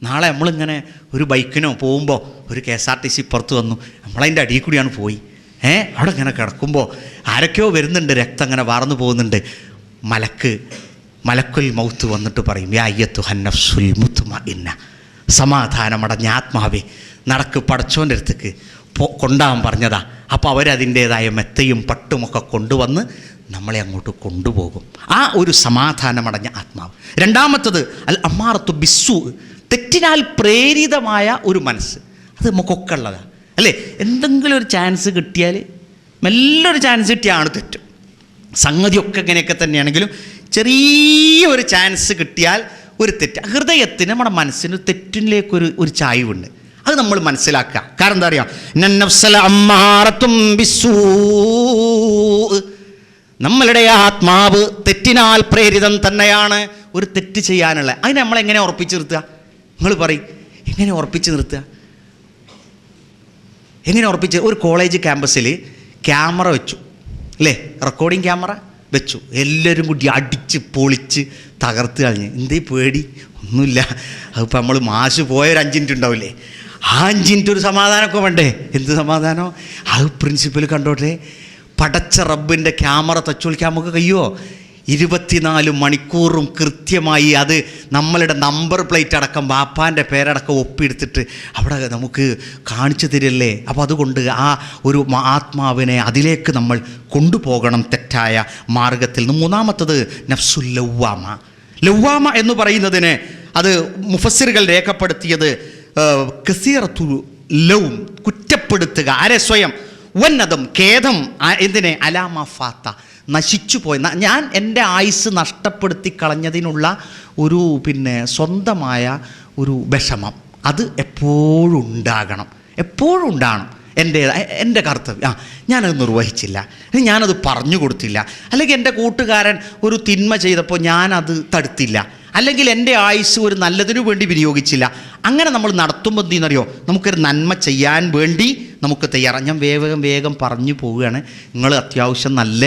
നാളെ നമ്മളിങ്ങനെ ഒരു ബൈക്കിനോ പോകുമ്പോൾ ഒരു KSRTC പുറത്ത് വന്നു, നമ്മളതിൻ്റെ അടിയിൽ കൂടിയാണ് പോയി. അവിടെ ഇങ്ങനെ കിടക്കുമ്പോൾ ആരൊക്കെയോ വരുന്നുണ്ട്, രക്തം അങ്ങനെ വാർന്നു പോകുന്നുണ്ട്. മലക്കുൽ മൗത്ത് വന്നിട്ട് പറയും, യാ അയ്യത്തുഹൻ നഫ്സുൽ മുത്മഇന്ന, സമാധാനമടഞ്ഞ ആത്മാവേ, നടക്ക്, പടച്ചോൻ്റെ അടുത്തേക്ക് കൊണ്ടാവാൻ പറഞ്ഞതാ. അപ്പോൾ അവരതിൻ്റേതായ മെത്തയും പട്ടുമൊക്കെ കൊണ്ടുവന്ന് നമ്മളെ അങ്ങോട്ട് കൊണ്ടുപോകും. ആ ഒരു സമാധാനമടഞ്ഞ ആത്മാവ്. രണ്ടാമത്തത് അൽ അമ്മാറത്തു ബിസ്സു, തെറ്റിനാൽ പ്രേരിതമായ ഒരു മനസ്സ്. അത് നമുക്കൊക്കെ ഉള്ളതാണ് അല്ലേ? എന്തെങ്കിലും ഒരു ചാൻസ് കിട്ടിയാൽ, മെല്ലൊരു ചാൻസ് കിട്ടിയാണ് തെറ്റും. സംഗതിയൊക്കെ ഇങ്ങനെയൊക്കെ തന്നെയാണെങ്കിലും ചെറിയൊരു ചാൻസ് കിട്ടിയാൽ ഒരു തെറ്റ്. ഹൃദയത്തിന്, നമ്മുടെ മനസ്സിന് തെറ്റിലേക്കൊരു ചായ്വുണ്ട്. അത് നമ്മൾ മനസ്സിലാക്കുക. കാരണം എന്താ പറയുക, നമ്മളുടെ ആത്മാവ് തെറ്റിനാൽ പ്രേരിതം തന്നെയാണ്. ഒരു തെറ്റ് ചെയ്യാനുള്ള അതിനെ നമ്മളെങ്ങനെ ഉറപ്പിച്ച് നിർത്തുക? നിങ്ങൾ പറയും, എങ്ങനെ ഉറപ്പിച്ച് നിർത്തുക? എങ്ങനെ ഉറപ്പിച്ച്? ഒരു കോളേജ് ക്യാമ്പസിൽ ക്യാമറ വെച്ചു അല്ലേ, റെക്കോർഡിങ് ക്യാമറ വെച്ചു. എല്ലാവരും കൂടി അടിച്ച് പൊളിച്ച് തകർത്ത് കളഞ്ഞ്. എന്തേ പേടി? ഒന്നുമില്ല. അതിപ്പോൾ നമ്മൾ മാഷ് പോയൊരു 5 മിനിറ്റ് ഉണ്ടാവില്ലേ, ആ 5 മിനിറ്റ് ഒരു സമാധാനമൊക്കെ വേണ്ടേ? എന്ത് സമാധാനം? അത് പ്രിൻസിപ്പൽ കണ്ടോട്ടെ. പടച്ച റബ്ബിൻ്റെ ക്യാമറ തച്ചുവിളിക്കാൻ നമുക്ക് കഴിയുമോ? 24 മണിക്കൂറും കൃത്യമായി അത് നമ്മളുടെ നമ്പർ പ്ലേറ്റ് അടക്കം ബാപ്പാൻ്റെ പേരടക്കം ഒപ്പിയെടുത്തിട്ട് അവിടെ നമുക്ക് കാണിച്ചു തരില്ലേ. അപ്പോൾ അതുകൊണ്ട് ആ ഒരു ആത്മാവിനെ അതിലേക്ക് നമ്മൾ കൊണ്ടുപോകണം തെറ്റായ മാർഗത്തിൽ നിന്ന്. മൂന്നാമത്തത് നഫ്സുൽ ലവ്വാമ. ലവ്വാമ എന്ന് പറയുന്നതിന് അത് മുഫസ്സിറുകൾ രേഖപ്പെടുത്തിയത് കസീറത്തു ലൗം, കുറ്റപ്പെടുത്തുക. ആരെ? സ്വയം. വന്നതും ഖേദം. എന്തിനെ? അലാമ ഫാത്ത, നശിച്ചു പോയി. ഞാൻ എൻ്റെ ആയുസ് നഷ്ടപ്പെടുത്തി കളഞ്ഞതിനുള്ള ഒരു സ്വന്തമായ ഒരു വിഷമം അത് എപ്പോഴും ഉണ്ടാകണം, എപ്പോഴും ഉണ്ടാകണം. എൻ്റെ കർത്തവ്യം ഞാനത് നിർവഹിച്ചില്ല, ഞാനത് പറഞ്ഞു കൊടുത്തില്ല, അല്ലെങ്കിൽ എൻ്റെ കൂട്ടുകാരൻ ഒരു തിന്മ ചെയ്തപ്പോൾ ഞാനത് തടുത്തില്ല, അല്ലെങ്കിൽ എൻ്റെ ആയുസ് ഒരു നല്ലതിനു വേണ്ടി വിനിയോഗിച്ചില്ല. അങ്ങനെ നമ്മൾ നടത്തുമ്പോൾ എന്തെന്നറിയോ, നമുക്കൊരു നന്മ ചെയ്യാൻ വേണ്ടി നമുക്ക് തയ്യാറാണ്. ഞാൻ വേഗം പറഞ്ഞു പോവുകയാണ്. നിങ്ങൾ അത്യാവശ്യം നല്ല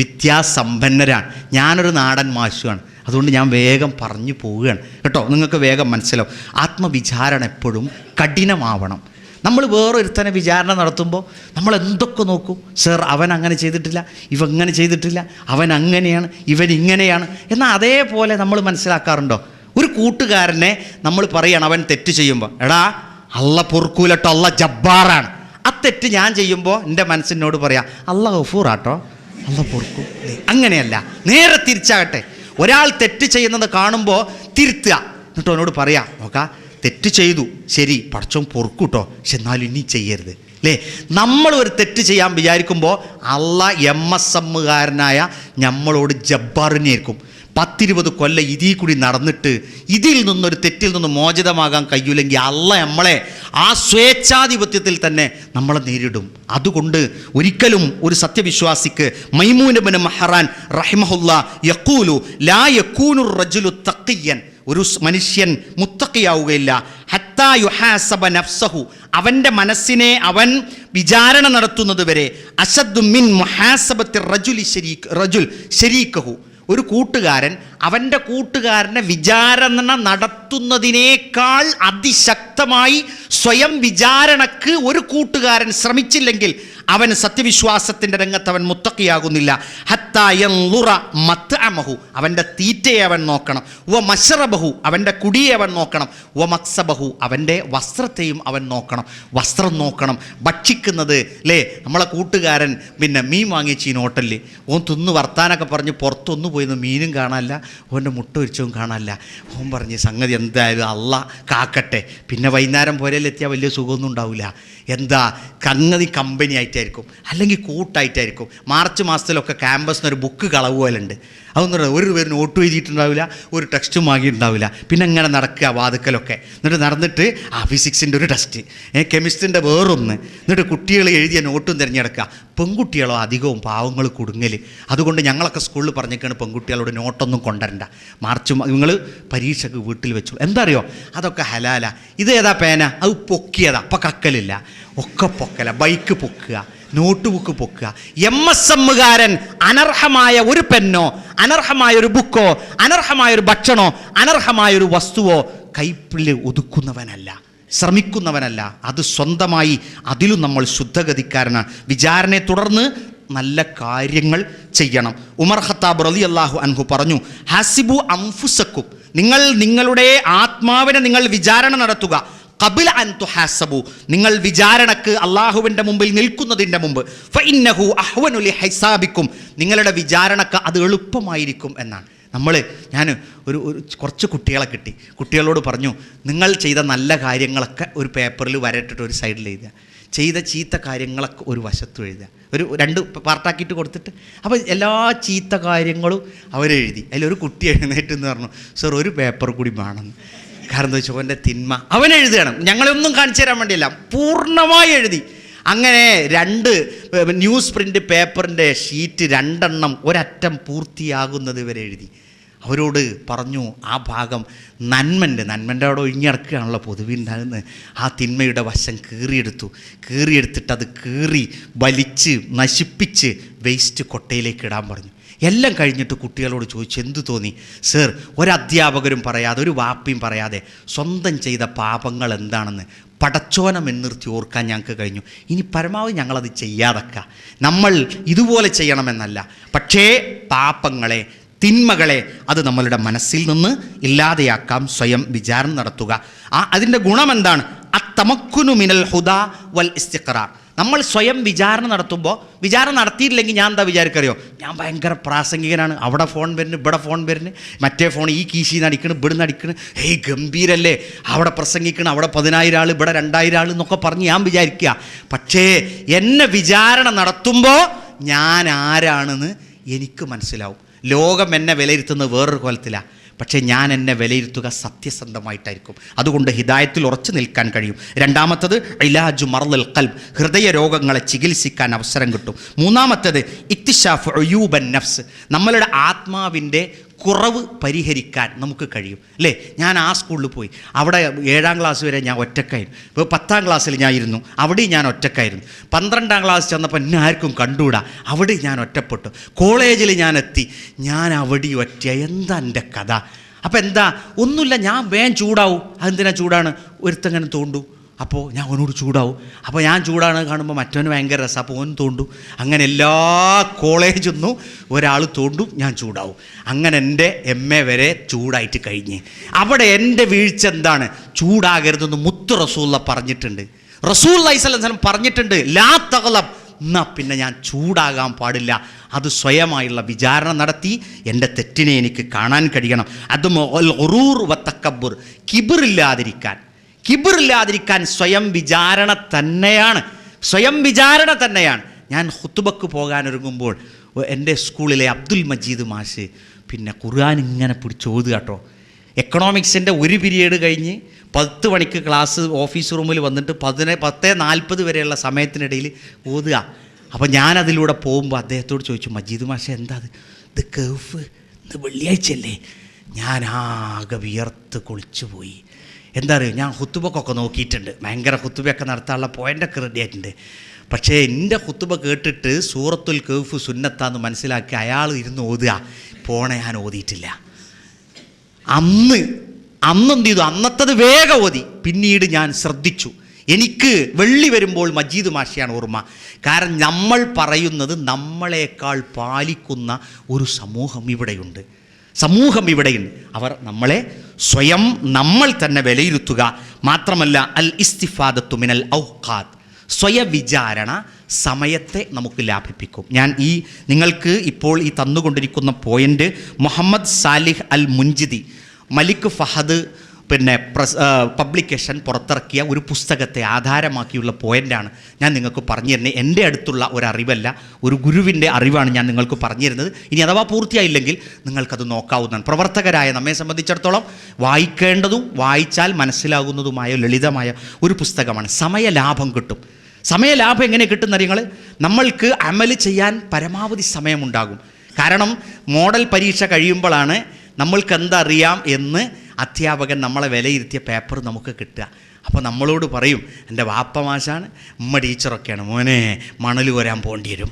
വിദ്യാസമ്പന്നരാണ്, ഞാനൊരു നാടൻ മാഷുമാണ്, അതുകൊണ്ട് ഞാൻ വേഗം പറഞ്ഞു പോവുകയാണ് കേട്ടോ. നിങ്ങൾക്ക് വേഗം മനസ്സിലാവും. ആത്മവിചാരണ എപ്പോഴും കഠിനമാവണം. നമ്മൾ വേറൊരുത്തനെ വിചാരണ നടത്തുമ്പോൾ നമ്മൾ എന്തൊക്കെ നോക്കും? സർ, അവൻ അങ്ങനെ ചെയ്തിട്ടില്ല, ഇവങ്ങനെ ചെയ്തിട്ടില്ല, അവൻ അങ്ങനെയാണ്, ഇവൻ ഇങ്ങനെയാണ്. എന്നാൽ അതേപോലെ നമ്മൾ മനസ്സിലാക്കാറുണ്ടോ? ഒരു കൂട്ടുകാരനെ നമ്മൾ പറയുകയാണ്, അവൻ തെറ്റ് ചെയ്യുമ്പോൾ, എടാ അള്ള പൊറുക്കൂലട്ടോ, അള്ള ജബ്ബാറാണ്. ആ തെറ്റ് ഞാൻ ചെയ്യുമ്പോൾ എൻ്റെ മനസ്സിനോട് പറയാം, അള്ള ഗഫൂറാട്ടോ, അള്ള പൊറുക്കൂ. അങ്ങനെയല്ല, നേരെ തിരിച്ചാകട്ടെ. ഒരാൾ തെറ്റ് ചെയ്യുന്നത് കാണുമ്പോൾ തിരുത്തുക, എന്നിട്ട് അവനോട് പറയാം, നോക്കാം തെറ്റ് ചെയ്തു, ശരി, പടച്ചോൻ പൊറുക്കൂട്ടോ, പക്ഷെ എന്നാലും ഇനി ചെയ്യരുത് അല്ലേ. നമ്മളൊരു തെറ്റ് ചെയ്യാൻ വിചാരിക്കുമ്പോൾ അള്ളാഹ് MSMകാരനായ നമ്മളോട് ജബ്ബാറിനെയായിരിക്കും. 10-20 കൊല്ലം ഇതിൽ കൂടി നടന്നിട്ട് ഇതിൽ നിന്നൊരു തെറ്റിൽ നിന്ന് മോചിതമാകാൻ കഴിയില്ലെങ്കിൽ അള്ളാഹ് നമ്മളെ ആ സ്വേച്ഛാധിപത്യത്തിൽ തന്നെ നമ്മളെ നേരിടും. അതുകൊണ്ട് ഒരിക്കലും ഒരു സത്യവിശ്വാസിക്ക് മൈമൂൻ ഇബ്നു മഹ്റാൻ റഹിമഹുല്ലാ യഖൂലു ലാ യകൂനു റജുലു തഖിയ്യൻ, ഒരു മനുഷ്യൻ മുത്തഖിയാവുകയില്ല ഹത്താ യുഹാസബ നഫ്സഹു, അവൻ്റെ മനസ്സിനെ അവൻ വിചാരണ നടത്തുന്നത് വരെ, അശദ്ദു മിൻ മുഹാസബത്തി റജുൽ ശരീക്കഹു, ഒരു കൂട്ടുകാരൻ അവൻ്റെ കൂട്ടുകാരനെ വിചാരണ നടത്തുന്നതിനേക്കാൾ അതിശക്തമായി സ്വയം വിചാരണക്ക് ഒരു കൂട്ടുകാരൻ ശ്രമിച്ചില്ലെങ്കിൽ അവൻ സത്യവിശ്വാസത്തിൻ്റെ രംഗത്ത് അവൻ മുത്തഖിയാകുന്നില്ല. ഹത്താ യൻളുറ മത്അമഹു, അവൻ്റെ തീറ്റയെ അവൻ നോക്കണം, വ മശ്റബഹു, അവൻ്റെ കുടിയെ അവൻ നോക്കണം, വ മക്സബഹു, അവൻ്റെ വസ്ത്രത്തെയും അവൻ നോക്കണം. വസ്ത്രം നോക്കണം, ഭക്ഷിക്കുന്നത് അല്ലേ. നമ്മളെ കൂട്ടുകാരൻ മീൻ വാങ്ങിച്ച് ഈ ഹോട്ടലിൽ ഓൻ തിന്ന് വർത്താനൊക്കെ പറഞ്ഞ് പുറത്തൊന്നു പോയിന്ന് മീനും കാണാനില്ല, ഓൻ്റെ മുട്ട ഒരിച്ചവും കാണാനില്ല. ഓൻ പറഞ്ഞ് സംഗതി എന്തായാലും അള്ള കാക്കട്ടെ, പിന്നെ വൈകുന്നേരം പോരലെത്തിയാൽ വലിയ സുഖമൊന്നും ഉണ്ടാവില്ല. എന്താ സംഗതി കമ്പനി ആയിട്ടായിരിക്കും, അല്ലെങ്കിൽ കൂട്ടായിട്ടായിരിക്കും. മാർച്ച് മാസത്തിലൊക്കെ ക്യാമ്പസിനൊരു ബുക്ക് കളവ് പോലുണ്ട്, അതൊന്നും ഒരു പേര് നോട്ട് എഴുതിയിട്ടുണ്ടാവില്ല, ഒരു ടെക്സ്റ്റും വാങ്ങിയിട്ടുണ്ടാവില്ല. പിന്നെ ഇങ്ങനെ നടക്കുക വാതുക്കലൊക്കെ, എന്നിട്ട് നടന്നിട്ട് ഫിസിക്സിൻ്റെ ഒരു ടെസ്റ്റ്, കെമിസ്ട്രിൻ്റെ വേറൊന്ന്, എന്നിട്ട് കുട്ടികൾ എഴുതിയ നോട്ടും തിരഞ്ഞെടുക്കുക. പെൺകുട്ടികളോ അധികവും പാവങ്ങൾ കുടുങ്ങൽ. അതുകൊണ്ട് ഞങ്ങളൊക്കെ സ്കൂളിൽ പറഞ്ഞേക്കാണ് പെൺകുട്ടികളോട് നോട്ടൊന്നും കൊണ്ടുവരണ്ട, മാർച്ച് നിങ്ങൾ പരീക്ഷയ്ക്ക് വീട്ടിൽ വെച്ചു. എന്താ അറിയോ, അതൊക്കെ ഹലാല. ഇതേതാ പേന, അത് പൊക്കിയതാ, അപ്പം കക്കലില്ല, ഒക്കെ പൊക്കല. ബൈക്ക് പൊക്കുക, നോട്ട് ബുക്ക് പൊക്കുക. MSMകാരൻ അനർഹമായ ഒരു പെന്നോ, അനർഹമായൊരു ബുക്കോ, അനർഹമായൊരു ഭക്ഷണോ, അനർഹമായൊരു വസ്തുവോ കൈപ്പിൽ ഒതുക്കുന്നവനല്ല, ശ്രമിക്കുന്നവനല്ല. അത് സ്വന്തമായി അതിലും നമ്മൾ ശുദ്ധഗതിക്കാരനാണ്. വിചാരണയെ തുടർന്ന് നല്ല കാര്യങ്ങൾ ചെയ്യണം. ഉമർ ഖത്താബ് റളിയല്ലാഹു അൻഹു പറഞ്ഞു, ഹാസിബു അൻഫുസക്കും, നിങ്ങൾ നിങ്ങളുടെ ആത്മാവിനെ നിങ്ങൾ വിചാരണ നടത്തുക. ഖബ്ല അൻ തുഹാസബു, നിങ്ങൾ വിചാരണക്ക് അള്ളാഹുവിൻ്റെ മുമ്പിൽ നിൽക്കുന്നതിൻ്റെ മുമ്പ്, ഫഇന്നഹു അഹ്വനു ലിഹിസാബിക്കും, നിങ്ങളുടെ വിചാരണക്ക് അത് എളുപ്പമായിരിക്കും എന്നാണ്. ഞാൻ ഒരു കുറച്ച് കുട്ടികളെ കിട്ടി, കുട്ടികളോട് പറഞ്ഞു, നിങ്ങൾ ചെയ്ത നല്ല കാര്യങ്ങളൊക്കെ ഒരു പേപ്പറിൽ വരട്ടിട്ട് ഒരു സൈഡിൽ എഴുതുക, ചെയ്ത ചീത്ത കാര്യങ്ങളൊക്കെ ഒരു വശത്തും എഴുതുക, ഒരു 2 പാർട്ടാക്കിയിട്ട് കൊടുത്തിട്ട്. അപ്പോൾ എല്ലാ ചീത്ത കാര്യങ്ങളും അവരെഴുതി. അതിലൊരു കുട്ടി എഴുന്നേറ്റ് എന്ന് പറഞ്ഞു, സർ ഒരു പേപ്പർ കൂടി വേണമെന്ന്. കാരണം എന്താ വെച്ചാൽ അവൻ്റെ തിന്മ അവനെഴുതണം, ഞങ്ങളൊന്നും കാണിച്ചു തരാൻ വേണ്ടിയല്ല, പൂർണ്ണമായി എഴുതി. അങ്ങനെ 2 ന്യൂസ് പ്രിൻ്റ് പേപ്പറിൻ്റെ ഷീറ്റ് 2 എണ്ണം ഒരറ്റം പൂർത്തിയാകുന്നത് വരെ എഴുതി. അവരോട് പറഞ്ഞു, ആ ഭാഗം നന്മൻ്റെ അവിടെ ഒഴിഞ്ഞിറക്കുകയാണല്ലോ പൊതുവെ ഉണ്ടാകുന്നത്, ആ തിന്മയുടെ വശം കീറിയെടുത്തിട്ട് അത് വലിച്ച് നശിപ്പിച്ച് വേസ്റ്റ് കൊട്ടയിലേക്ക് ഇടാൻ പറഞ്ഞു. എല്ലാം കഴിഞ്ഞിട്ട് കുട്ടികളോട് ചോദിച്ചു, എന്തു തോന്നി? സർ, ഒരധ്യാപകരും പറയാതെ ഒരു വാപ്പിയും പറയാതെ സ്വന്തം ചെയ്ത പാപങ്ങൾ എന്താണെന്ന് പടച്ചോനെ മുൻനിർത്തി ഓർക്കാൻ ഞങ്ങൾക്ക് കഴിഞ്ഞു. ഇനി പരമാവധി ഞങ്ങളത് ചെയ്യാതൊക്കെ, നമ്മൾ ഇതുപോലെ ചെയ്യണമെന്നല്ല, പക്ഷേ പാപങ്ങളെ, തിന്മകളെ അത് നമ്മളുടെ മനസ്സിൽ നിന്ന് ഇല്ലാതെയാക്കാം. സ്വയം വിചാരണ നടത്തുക. അതിൻ്റെ ഗുണം എന്താണ്? അത്തമക്കുനു മിനൽ ഹുദാ വൽ ഇസ്തിഖറാർ. നമ്മൾ സ്വയം വിചാരണ നടത്തുമ്പോൾ, വിചാരണ നടത്തിയിട്ടില്ലെങ്കിൽ ഞാൻ എന്താ വിചാരിക്കറിയോ, ഞാൻ ഭയങ്കര പ്രാസംഗികനാണ്, അവിടെ ഫോൺ വരുന്നു, ഇവിടെ ഫോൺ വരുന്നു, മറ്റേ ഫോൺ ഈ കീശിന്ന് അടിക്കണം, ഇവിടുന്ന് അടിക്കണം, ഹേയ് ഗംഭീരല്ലേ, അവിടെ പ്രസംഗിക്കണം, അവിടെ 10,000 ആൾ, ഇവിടെ 2,000 ആൾ എന്നൊക്കെ പറഞ്ഞ് ഞാൻ വിചാരിക്കുക. പക്ഷേ എന്നെ വിചാരണ നടത്തുമ്പോൾ ഞാൻ ആരാണെന്ന് എനിക്ക് മനസ്സിലാവും. ലോകം എന്നെ വിലയിരുത്തുന്നത് വേറൊരു കോലത്തിലാണ്, പക്ഷേ ഞാൻ എന്നെ വിലയിരുത്തുക സത്യസന്ധമായിട്ടായിരിക്കും. അതുകൊണ്ട് ഹിദായത്തിൽ ഉറച്ചു നിൽക്കാൻ കഴിയും. രണ്ടാമത്തത് ഇലാജു മർദിൽ ഖൽബ്, ഹൃദയ രോഗങ്ങളെ ചികിത്സിക്കാൻ അവസരം കിട്ടും. മൂന്നാമത്തത് ഇക്തിശാഫ് ഉയൂബൻ നഫ്സ്, നമ്മളുടെ ആത്മാവിൻ്റെ കുറവ് പരിഹരിക്കാൻ നമുക്ക് കഴിയും. അല്ലേ, ഞാൻ ആ സ്കൂളിൽ പോയി, അവിടെ 7ാം ക്ലാസ് വരെ ഞാൻ ഒറ്റക്കായിരുന്നു. ഇപ്പോൾ 10ാം ക്ലാസ്സിൽ ഞാൻ ഇരുന്നു, അവിടെയും ഞാൻ ഒറ്റക്കായിരുന്നു. 12ാം ക്ലാസ് ചെന്നപ്പോൾ എന്നെ ആർക്കും കണ്ടുകൂടാ, അവിടെ ഞാൻ ഒറ്റപ്പെട്ടു. കോളേജിൽ ഞാൻ എത്തി, ഞാൻ അവിടെ ഒറ്റ. എന്താ എൻ്റെ കഥ? അപ്പോൾ എന്താ? ഒന്നുമില്ല, ഞാൻ വേഗം ചൂടാവും. അതെന്തിനാ ചൂടാണ്? ഒരുത്തങ്ങനെ തോണ്ടു, അപ്പോൾ ഞാൻ അവനോട് ചൂടാവും. അപ്പോൾ ഞാൻ ചൂടാണ് കാണുമ്പോൾ മറ്റവന് ഭയങ്കര രസം, അപ്പോൾ ഓൻ തോണ്ടു. അങ്ങനെ എല്ലാ കോളേജിൽ നിന്നും ഒരാൾ തോണ്ടും, ഞാൻ ചൂടാവും. അങ്ങനെ എൻ്റെ MA വരെ ചൂടായിട്ട് കഴിഞ്ഞ്. അവിടെ എൻ്റെ വീഴ്ച എന്താണ്? ചൂടാകരുതെന്ന് മുത്ത് റസൂലുള്ള പറഞ്ഞിട്ടുണ്ട്. റസൂലുള്ളാഹി സ്വല്ലല്ലാഹു അലൈഹി വസല്ലം പറഞ്ഞിട്ടുണ്ട്, ലാ തഗ്ലബ്. എന്നാൽ പിന്നെ ഞാൻ ചൂടാകാൻ പാടില്ല. അത് സ്വയമായുള്ള വിചാരണ നടത്തി എൻ്റെ തെറ്റിനെ എനിക്ക് കാണാൻ കഴിയണം. അത് ഗുറൂർ വ തക്കബ്ബുർ, കിബിറില്ലാതിരിക്കാൻ സ്വയം വിചാരണ തന്നെയാണ്. ഞാൻ ഖുതുബക്ക് പോകാനൊരുങ്ങുമ്പോൾ എൻ്റെ സ്കൂളിലെ അബ്ദുൽ മജീദ് മാഷ് പിന്നെ ഖുർആൻ ഇങ്ങനെ പിടിച്ച് ഓതുക കേട്ടോ. എക്കണോമിക്സിൻ്റെ ഒരു പീരീഡ് കഴിഞ്ഞ് 10 മണിക്ക് ക്ലാസ് ഓഫീസ് റൂമിൽ വന്നിട്ട് 10:40 വരെയുള്ള സമയത്തിനിടയിൽ ഓതുക. അപ്പോൾ ഞാനതിലൂടെ പോകുമ്പോൾ അദ്ദേഹത്തോട് ചോദിച്ചു, മജീദ് മാഷ എന്താ ഇത് കൗഫ്, ഇത് വെള്ളിയാഴ്ചയല്ലേ? ഞാൻ ആകെ വിയർത്ത് കുളിച്ചു പോയി. എന്താ അറിയുമോ, ഞാൻ ഖുതുബക്കൊക്കെ നോക്കിയിട്ടുണ്ട്, ഭയങ്കര ഖുതുബയൊക്കെ നടത്താനുള്ള പോയിൻ്റൊക്കെ റെഡി ആയിട്ടുണ്ട്. പക്ഷേ എൻ്റെ ഖുതുബ കേട്ടിട്ട് സൂറത്തുൽ കൗഫ് സുന്നത്താന്ന് മനസ്സിലാക്കി അയാൾ ഇരുന്ന് ഓതുക, ഞാൻ ഓതിയിട്ടില്ല. അന്ന് എന്ത് ചെയ്തു? അന്നത്തത് വേഗം ഓതി. പിന്നീട് ഞാൻ ശ്രദ്ധിച്ചു, എനിക്ക് വെള്ളി വരുമ്പോൾ മജീദ് മാഷിയാണ് ഓർമ്മ. കാരണം നമ്മൾ പറയുന്നത് നമ്മളെക്കാൾ പാലിക്കുന്ന ഒരു സമൂഹം ഇവിടെയുണ്ട്. അവർ നമ്മളെ സ്വയം നമ്മൾ തന്നെ വിലയിരുത്തുക. മാത്രമല്ല അൽ ഇസ്തിഫാദത്തു മിനൽ ഔഖാത്ത്, സ്വയവിചാരണ സമയത്തെ നമുക്ക് ലാഭിപ്പിക്കും. ഞാൻ നിങ്ങൾക്ക് ഇപ്പോൾ തന്നുകൊണ്ടിരിക്കുന്ന പോയിൻ്റ് മുഹമ്മദ് സാലിഹ് അൽ മുൻജിദി, മലിക് ഫഹദ് പബ്ലിക്കേഷൻ പുറത്തിറക്കിയ ഒരു പുസ്തകത്തെ ആധാരമാക്കിയുള്ള പോയിൻ്റാണ് ഞാൻ നിങ്ങൾക്ക് പറഞ്ഞു തരുന്നത്. എൻ്റെ അടുത്തുള്ള ഒരറിവല്ല, ഒരു ഗുരുവിൻ്റെ അറിവാണ് ഞാൻ നിങ്ങൾക്ക് പറഞ്ഞു തരുന്നത്. ഇനി അഥവാ പൂർത്തിയായില്ലെങ്കിൽ നിങ്ങൾക്കത് നോക്കാവുന്നതാണ്. പ്രവർത്തകരായ നമ്മെ സംബന്ധിച്ചിടത്തോളം വായിക്കേണ്ടതും വായിച്ചാൽ മനസ്സിലാകുന്നതുമായ ലളിതമായ ഒരു പുസ്തകമാണ്. സമയലാഭം കിട്ടും. സമയലാഭം എങ്ങനെ കിട്ടുന്നറിയങ്ങൾ? നമ്മൾക്ക് അമല് ചെയ്യാൻ പരമാവധി സമയമുണ്ടാകും. കാരണം മോഡൽ പരീക്ഷ കഴിയുമ്പോഴാണ് നമ്മൾക്ക് എന്തറിയാം എന്ന് അധ്യാപകൻ നമ്മളെ വിലയിരുത്തിയ പേപ്പർ നമുക്ക് കിട്ടുക. അപ്പോൾ നമ്മളോട് പറയും, എൻ്റെ വാപ്പ മാഷാണ്, ഉമ്മ ടീച്ചറൊക്കെയാണ്, മോനെ മണൽ കോരാൻ പോകേണ്ടി വരും.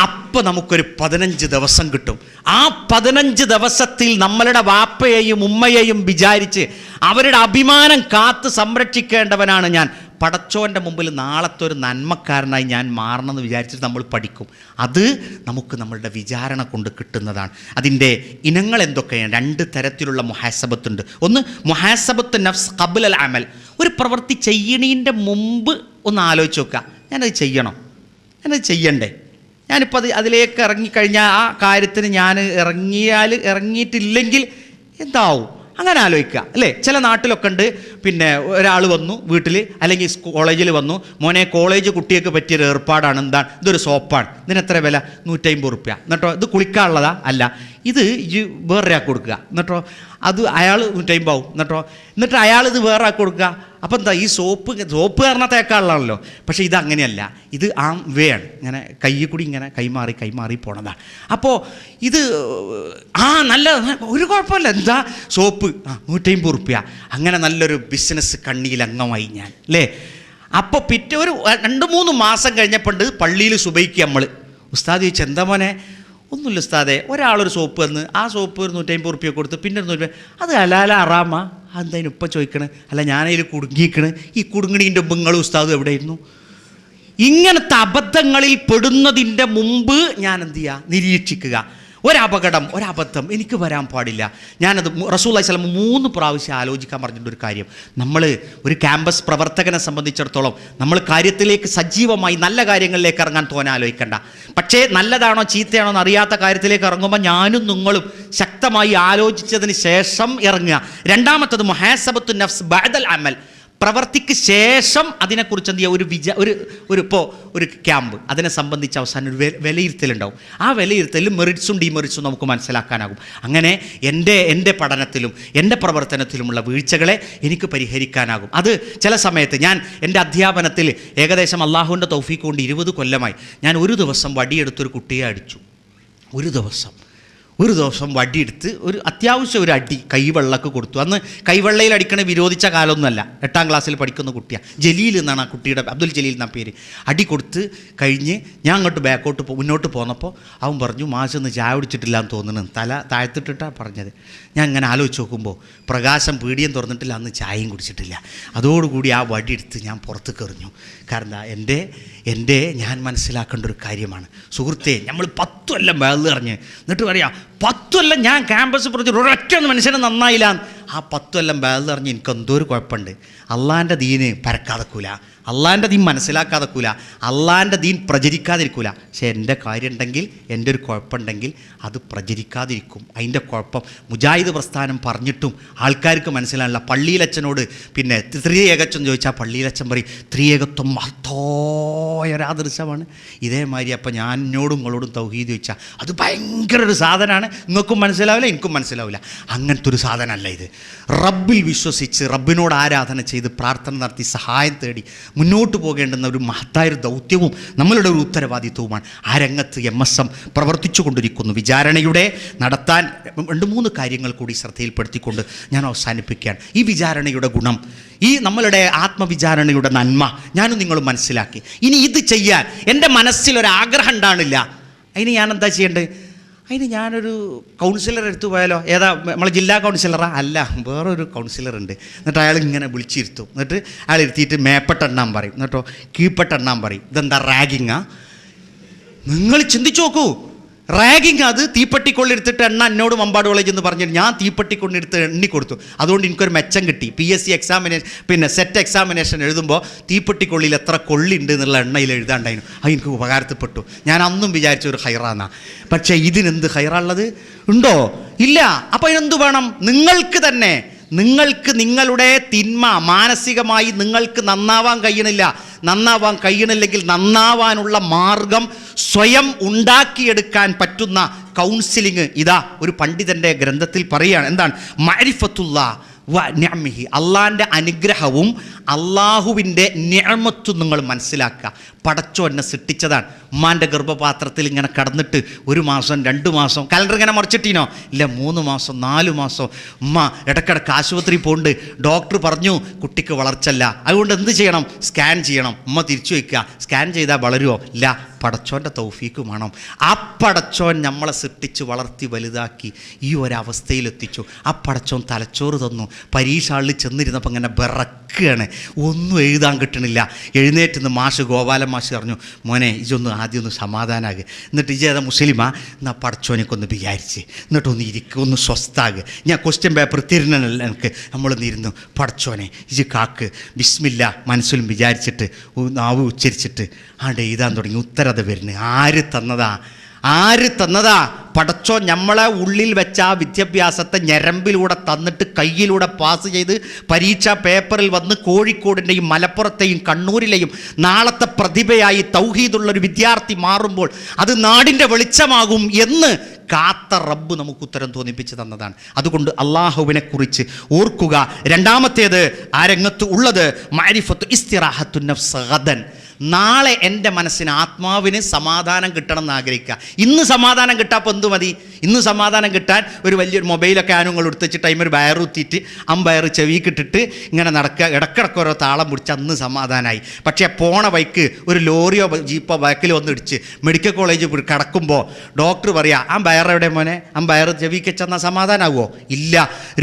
അപ്പോൾ നമുക്കൊരു 15 ദിവസം കിട്ടും. ആ 15 ദിവസത്തിൽ നമ്മളുടെ വാപ്പയെയും ഉമ്മയെയും വിചാരിച്ച് അവരുടെ അഭിമാനം കാത്ത് സംരക്ഷിക്കേണ്ടവനാണ് ഞാൻ. പടച്ചോൻ്റെ മുമ്പിൽ നാളത്തെ ഒരു നന്മക്കാരനായി ഞാൻ മാറണമെന്ന് വിചാരിച്ചിട്ട് നമ്മൾ പഠിക്കും. അത് നമുക്ക് നമ്മളുടെ വിചാരണ കൊണ്ട് കിട്ടുന്നതാണ്. അതിൻ്റെ ഇനങ്ങൾ എന്തൊക്കെയാണ്? 2 തരത്തിലുള്ള മുഹാസബത്തുണ്ട്. ഒന്ന് മുഹാസബത്ത് നഫ്സ് ഖബ്ല അൽ അമൽ, ഒരു പ്രവൃത്തി ചെയ്യണീൻ്റെ മുമ്പ് ഒന്ന് ആലോചിച്ച് നോക്കുക, ഞാനത് ചെയ്യണോ, ഞാനത് ചെയ്യണ്ടേ, ഞാനിപ്പോൾ അതിലേക്ക് ഇറങ്ങിക്കഴിഞ്ഞാൽ ആ കാര്യത്തിന് ഞാൻ ഇറങ്ങിയിട്ടില്ലെങ്കിൽ എന്താവും, അങ്ങനെ ആലോചിക്കുക അല്ലേ. ചില നാട്ടിലൊക്കെ ഉണ്ട്, പിന്നെ ഒരാൾ വന്നു വീട്ടിൽ അല്ലെങ്കിൽ കോളേജിൽ വന്നു, മോനെ കോളേജ് കുട്ടിയൊക്കെ പറ്റിയൊരു ഏർപ്പാടാണ്, എന്താണ് ഇതൊരു സോപ്പാണ്, ഇതിനെത്ര വില, 150 റുപ്യ, എന്നിട്ടോ ഇത് കുളിക്കാനുള്ളതാ, അല്ല ഇത് വേറൊരാൾക്ക് കൊടുക്കുക, എന്നിട്ടോ അത് അയാൾ 150 ആവും, എന്നിട്ട് അയാൾ ഇത് വേറെ ആൾക്ക് കൊടുക്കുക. അപ്പം എന്താ, ഈ സോപ്പ് കാരണം തേക്കാനുള്ളതാണല്ലോ. പക്ഷേ ഇതങ്ങനെയല്ല, ഇത് ആ വേയാണ്, ഇങ്ങനെ കയ്യിൽ കൂടി ഇങ്ങനെ കൈമാറി പോണതാണ്. അപ്പോൾ ഇത് നല്ല ഒരു കുഴപ്പമില്ല, എന്താ സോപ്പ് 150 റുപ്യ, അങ്ങനെ നല്ലൊരു ബിസിനസ് കണ്ണിയിൽ അംഗമായി ഞാൻ അല്ലേ. അപ്പോൾ പിറ്റേ ഒരു 2-3 മാസം കഴിഞ്ഞപ്പോൾ പള്ളിയിൽ സുബൈക്ക് നമ്മൾ ഉസ്താദ് ചോദിച്ചു, എന്താ മോനെ, ഒന്നുമില്ല ഉസ്താദേ, ഒരാളൊരു സോപ്പ് തന്ന്, ആ സോപ്പ് ഒരു 150 റുപ്യ കൊടുത്ത്, പിന്നെ 100 രൂപ, അത് ഹലാല ഹറാമാ, അതെന്തായാലും ഇപ്പം ചോദിക്കണേ, അല്ല ഞാനതിൽ കുടുങ്ങിക്കണ്, ഈ കുടുങ്ങണീൻ്റെ മുമ്പ് നിങ്ങൾ ഉസ്താദ് എവിടെയായിരുന്നു? ഇങ്ങനത്തെ അബദ്ധങ്ങളിൽ പെടുന്നതിൻ്റെ മുമ്പ് ഞാൻ എന്ത് ചെയ്യുക, നിരീക്ഷിക്കുക. ഒരബദ്ധം എനിക്ക് വരാൻ പാടില്ല. ഞാനത് റസൂലുള്ളാഹി സ്വല്ലല്ലാഹു അലൈഹി വസല്ലം 3 പ്രാവശ്യം ആലോചിക്കാൻ പറഞ്ഞിട്ടൊരു കാര്യം. നമ്മൾ ഒരു ക്യാമ്പസ് പ്രവർത്തകനെ സംബന്ധിച്ചിടത്തോളം നമ്മൾ കാര്യത്തിലേക്ക് സജീവമായി നല്ല കാര്യങ്ങളിലേക്ക് ഇറങ്ങാൻ ആലോചിക്കണ്ട. പക്ഷേ നല്ലതാണോ ചീത്തയാണോ എന്ന് അറിയാത്ത കാര്യത്തിലേക്ക് ഇറങ്ങുമ്പോൾ ഞാനും നിങ്ങളും ശക്തമായി ആലോചിച്ചതിന് ശേഷം ഇറങ്ങുക. രണ്ടാമത്തത് മുഹാസബത്തു നഫ്സ് ബഅദൽ അമൽ, പ്രവർത്തിക്ക് ശേഷം അതിനെക്കുറിച്ച് എന്ത് ചെയ്യുക, ഇപ്പോൾ ഒരു ക്യാമ്പ്, അതിനെ സംബന്ധിച്ച് അവസാനം ഒരു വിലയിരുത്തലുണ്ടാവും. ആ വിലയിരുത്തലും മെറിറ്റ്സും ഡിമെറിറ്റ്സും നമുക്ക് മനസ്സിലാക്കാനാകും. അങ്ങനെ എൻ്റെ പഠനത്തിലും എൻ്റെ പ്രവർത്തനത്തിലുമുള്ള വീഴ്ചകളെ എനിക്ക് പരിഹരിക്കാനാകും. അത് ചില സമയത്ത് ഞാൻ എൻ്റെ അധ്യാപനത്തിൽ ഏകദേശം അള്ളാഹുവിൻ്റെ തൗഫീഖ് കൊണ്ട് 20 കൊല്ലമായി ഞാൻ ഒരു ദിവസം വടിയെടുത്തൊരു കുട്ടിയെ അടിച്ചു. ഒരു ദിവസം വടിയെടുത്ത് ഒരു അത്യാവശ്യം ഒരു അടി കൈവെള്ളക്ക് കൊടുത്തു. അന്ന് കൈവെള്ളയിൽ അടിക്കണ വിരോധിച്ച കാലമൊന്നുമല്ല, 8ാം ക്ലാസ്സിൽ പഠിക്കുന്ന കുട്ടിയാണ്, ജലീൽ എന്നാണ് ആ കുട്ടിയുടെ, അബ്ദുൽ ജലീൽ എന്നാ പേര്. അടി കൊടുത്ത് കഴിഞ്ഞ് ഞാൻ അങ്ങോട്ട് മുന്നോട്ട് പോന്നപ്പോൾ അവൻ പറഞ്ഞു, മാഷൊന്ന് ചായ കുടിച്ചിട്ടില്ല എന്ന് തോന്നുന്നു, തല താഴ്ത്തിട്ടിട്ടാണ് പറഞ്ഞത്. ഞാൻ ഇങ്ങനെ ആലോചിച്ച് നോക്കുമ്പോൾ പ്രകാശം പീടിയം തുറന്നിട്ടില്ല, അന്ന് ചായയും കുടിച്ചിട്ടില്ല. അതോടുകൂടി ആ വടിയെടുത്ത് ഞാൻ പുറത്ത് കെറിഞ്ഞു. കാരണം ഞാൻ മനസ്സിലാക്കേണ്ട ഒരു കാര്യമാണ് സുഹൃത്തെ, നമ്മൾ 10 കൊല്ലം വേദ അറിഞ്ഞ് എന്നിട്ട് പറയാം 10 കൊല്ലം ഞാൻ ക്യാമ്പസ് പ്രൊജക്ട് ഒരൊറ്റ മനുഷ്യനെ നന്നായില്ല. ആ 10 കൊല്ലം വേദ അറിഞ്ഞ് എനിക്ക് എന്തോ ഒരു കുഴപ്പമുണ്ട്. അള്ളാൻ്റെ ദീന് പരക്കാതെക്കൂല, അള്ളാൻ്റെ ദീൻ മനസ്സിലാക്കാതെക്കൂല, അള്ളാൻ്റെ ദീൻ പ്രചരിക്കാതിരിക്കൂല. പക്ഷേ എൻ്റെ കാര്യം ഉണ്ടെങ്കിൽ, എൻ്റെ ഒരു കുഴപ്പമുണ്ടെങ്കിൽ അത് പ്രചരിക്കാതിരിക്കും. അതിൻ്റെ കുഴപ്പം മുജാഹിദ് പ്രസ്ഥാനം പറഞ്ഞിട്ടും ആൾക്കാർക്ക് മനസ്സിലാകില്ല. പള്ളിയിലച്ഛനോട് പിന്നെ ത്രിയേകത്വം ചോദിച്ചാൽ പള്ളിയിലച്ഛൻ പറയും ത്രിയേകത്വം മഹത്തായൊരാദൃശ്യമാണ്. ഇതേമാതിരി അപ്പം ഞാൻ എന്നോടും നിങ്ങളോടും തൗഹീദ് ചോദിച്ചാൽ അത് ഭയങ്കര ഒരു സാധനമാണ്, നിങ്ങൾക്കും മനസ്സിലാവില്ല എനിക്കും മനസ്സിലാവില്ല. അങ്ങനത്തെ ഒരു സാധനമല്ല ഇത്. റബ്ബിൽ വിശ്വസിച്ച് റബ്ബിനോട് ആരാധന ചെയ്ത് പ്രാർത്ഥന നടത്തി സഹായം തേടി മുന്നോട്ട് പോകേണ്ടുന്ന ഒരു മഹത്തായൊരു ദൗത്യവും നമ്മളുടെ ഒരു ഉത്തരവാദിത്വവുമാണ്. ആ രംഗത്ത് MSM പ്രവർത്തിച്ചു കൊണ്ടിരിക്കുന്നു. വിചാരണയുടെ നടത്താൻ 2-3 കാര്യങ്ങൾ കൂടി ശ്രദ്ധയിൽപ്പെടുത്തിക്കൊണ്ട് ഞാൻ അവസാനിപ്പിക്കുകയാണ്. ഈ വിചാരണയുടെ ഗുണം, ഈ നമ്മളുടെ ആത്മവിചാരണയുടെ നന്മ ഞാനും നിങ്ങളും മനസ്സിലാക്കി. ഇനി ഇത് ചെയ്യാൻ എൻ്റെ മനസ്സിലൊരാഗ്രഹം ഉണ്ടാണില്ല, അതിന് ഞാൻ എന്താ ചെയ്യേണ്ടത്? അതിന് ഞാനൊരു കൗൺസിലർ എടുത്തു പോയാലോ? ഏതാ, നമ്മളെ ജില്ലാ കൗൺസിലറാ? അല്ല, വേറൊരു കൗൺസിലറുണ്ട്. എന്നിട്ട് അയാൾ ഇങ്ങനെ വിളിച്ചിരുത്തും. എന്നിട്ട് അയാൾ ഇരുത്തിയിട്ട് മേപ്പെട്ടെണ്ണാൻ പറയും, എന്നിട്ടോ കീഴ്പ്പെട്ടെണ്ണാൻ പറയും. ഇതെന്താ റാഗിങ്ങാ? നിങ്ങൾ ചിന്തിച്ചു നോക്കൂ, റാഗിങ്. അത് തീപ്പെട്ടിക്കൊള്ളിയെടുത്തിട്ട് എന്നോട് മമ്പാട് കോളേജ് എന്ന് പറഞ്ഞിട്ട് ഞാൻ തീപ്പെട്ടിക്കൊണ്ടെടുത്ത് എണ്ണി കൊടുത്തു. അതുകൊണ്ട് എനിക്കൊരു മെച്ചം കിട്ടി. PSC എക്സാമിനേഷൻ പിന്നെ സെറ്റ് എക്സാമിനേഷൻ എഴുതുമ്പോൾ തീപ്പെട്ടിക്കൊള്ളിയിൽ എത്ര കൊള്ളിയുണ്ട് എന്നുള്ള എണ്ണയിൽ എഴുതാണ്ടായിരുന്നു. അത് എനിക്ക് ഉപകാരത്തിൽപ്പെട്ടു. ഞാൻ അന്നും വിചാരിച്ച ഒരു ഹൈറാന്നാ. പക്ഷേ ഇതിനെന്ത് ഹൈറുള്ളത് ഉണ്ടോ? ഇല്ല. അപ്പോൾ ഇതിനെന്ത് വേണം? നിങ്ങൾക്ക് നിങ്ങളുടെ തിന്മ മാനസികമായി നിങ്ങൾക്ക് നന്നാവാൻ കഴിയണില്ലെങ്കിൽ നന്നാവാനുള്ള മാർഗം സ്വയം ഉണ്ടാക്കിയെടുക്കാൻ പറ്റുന്ന കൗൺസിലിംഗ് ഇതാ ഒരു പണ്ഡിതൻ്റെ ഗ്രന്ഥത്തിൽ പറയുകയാണ്. എന്താണ്? മഅരിഫത്തുല്ലാഹ് വ നിഅമിഹി, അള്ളാൻ്റെ അനുഗ്രഹവും അള്ളാഹുവിൻ്റെ നിഅമത്തും നിങ്ങൾ മനസ്സിലാക്കുക. പടച്ചോ എന്നെ സൃഷ്ടിച്ചതാണ്. ഉമ്മാൻ്റെ ഗർഭപാത്രത്തിൽ ഇങ്ങനെ കടന്നിട്ട് 1 മാസം 2 മാസം കലണ്ടർ ഇങ്ങനെ മറിച്ചിട്ടീനോ? ഇല്ല, 3 മാസം 4 മാസം ഉമ്മ ഇടയ്ക്കിടയ്ക്ക് ആശുപത്രി പോകുന്നുണ്ട്. ഡോക്ടർ പറഞ്ഞു കുട്ടിക്ക് വളർച്ചല്ല, അതുകൊണ്ട് എന്ത് ചെയ്യണം? സ്കാൻ ചെയ്യണം. ഉമ്മ തിരിച്ചു വയ്ക്കുക. സ്കാൻ ചെയ്താൽ വളരുമോ? ഇല്ല. പടച്ചോൻ്റെ തൗഫീക്ക് വേണം. ആ പടച്ചോൻ നമ്മളെ സൃഷ്ടിച്ച് വളർത്തി വലുതാക്കി ഈ ഒരവസ്ഥയിലെത്തിച്ചു. ആ പടച്ചോൻ തലച്ചോറ് തന്നു. പരീക്ഷ ഹാളിൽ ചെന്നിരുന്നപ്പോൾ ഇങ്ങനെ വിറക്കുകയാണ്, ഒന്നും എഴുതാൻ കിട്ടണില്ല. എഴുന്നേറ്റ് മാഷ് ഗോപാലൻ മാഷ് പറഞ്ഞു, മോനെ ഇതൊന്ന് ആദ്യം ഒന്ന് സമാധാനാകുക, എന്നിട്ട് ഇജേതാ മുസ്ലിമാ എന്നാൽ പടച്ചോനൊക്കെ വിചാരിച്ച് എന്നിട്ടൊന്ന് ഇരിക്കുക, ഒന്ന് സ്വസ്ഥാകുക. ഞാൻ ക്വസ്റ്റ്യൻ പേപ്പർ തിരുന്നല്ല എനിക്ക്. നമ്മളൊന്ന് ഇരുന്നു, പടച്ചോനെ ഇജ് കാക്ക് ബിസ്മില്ല മനസ്സിലും വിചാരിച്ചിട്ട് നാവ് ഉച്ചരിച്ചിട്ട് ആണ്ട് എഴുതാൻ തുടങ്ങി. ഉത്തരത വരുന്നത് ആര് തന്നതാ? പടച്ചോ നമ്മളെ ഉള്ളിൽ വെച്ച ആ വിദ്യാഭ്യാസത്തെ ഞരമ്പിലൂടെ തന്നിട്ട് കയ്യിലൂടെ പാസ് ചെയ്ത് പരീക്ഷാ പേപ്പറിൽ വന്ന് കോഴിക്കോടിൻ്റെയും മലപ്പുറത്തെയും കണ്ണൂരിലെയും നാളത്തെ പ്രതിഭയായി തൗഹീദുള്ളൊരു വിദ്യാർത്ഥി മാറുമ്പോൾ അത് നാടിൻ്റെ വെളിച്ചമാകും എന്ന് കാത്ത റബ്ബ് നമുക്ക് ഉത്തരം തോന്നിപ്പിച്ച് തന്നതാണ്. അതുകൊണ്ട് അള്ളാഹുവിനെക്കുറിച്ച് ഓർക്കുക. രണ്ടാമത്തേത് ആ രംഗത്ത് ഉള്ളത് മഅരിഫത്തു ഇസ്തിറാഹത്തു നഫ്സ് ഗദൻ. നാളെ എൻ്റെ മനസ്സിന് ആത്മാവിന് സമാധാനം കിട്ടണം എന്ന് ആഗ്രഹിക്കുക. ഇന്ന് സമാധാനം കിട്ടാപ്പോൾ എന്തു മതി? ഇന്ന് സമാധാനം കിട്ടാൻ ഒരു വലിയൊരു മൊബൈലൊക്കെ ആനുങ്ങൾ എടുത്തിട്ട് ടൈമർ വയറുത്തിയിട്ട് അമ്പയർ ചെവിക്കിട്ടിട്ട് ഇങ്ങനെ നടക്കുക, ഇടക്കിടക്ക് ഓരോ താളം പിടിച്ച് അന്ന് സമാധാനമായി. പക്ഷേ പോണ ബൈക്ക് ഒരു ലോറിയോ ജീപ്പോ ബൈക്കിൽ വന്ന് ഇടിച്ച് മെഡിക്കൽ കോളേജിൽ കിടക്കുമ്പോൾ ഡോക്ടർ പറയുക ആ ബയറെവിടെ മോനെ, ആ ബയർ ചെവിക്ക് ചെന്നാൽ സമാധാനമാകുമോ? ഇല്ല.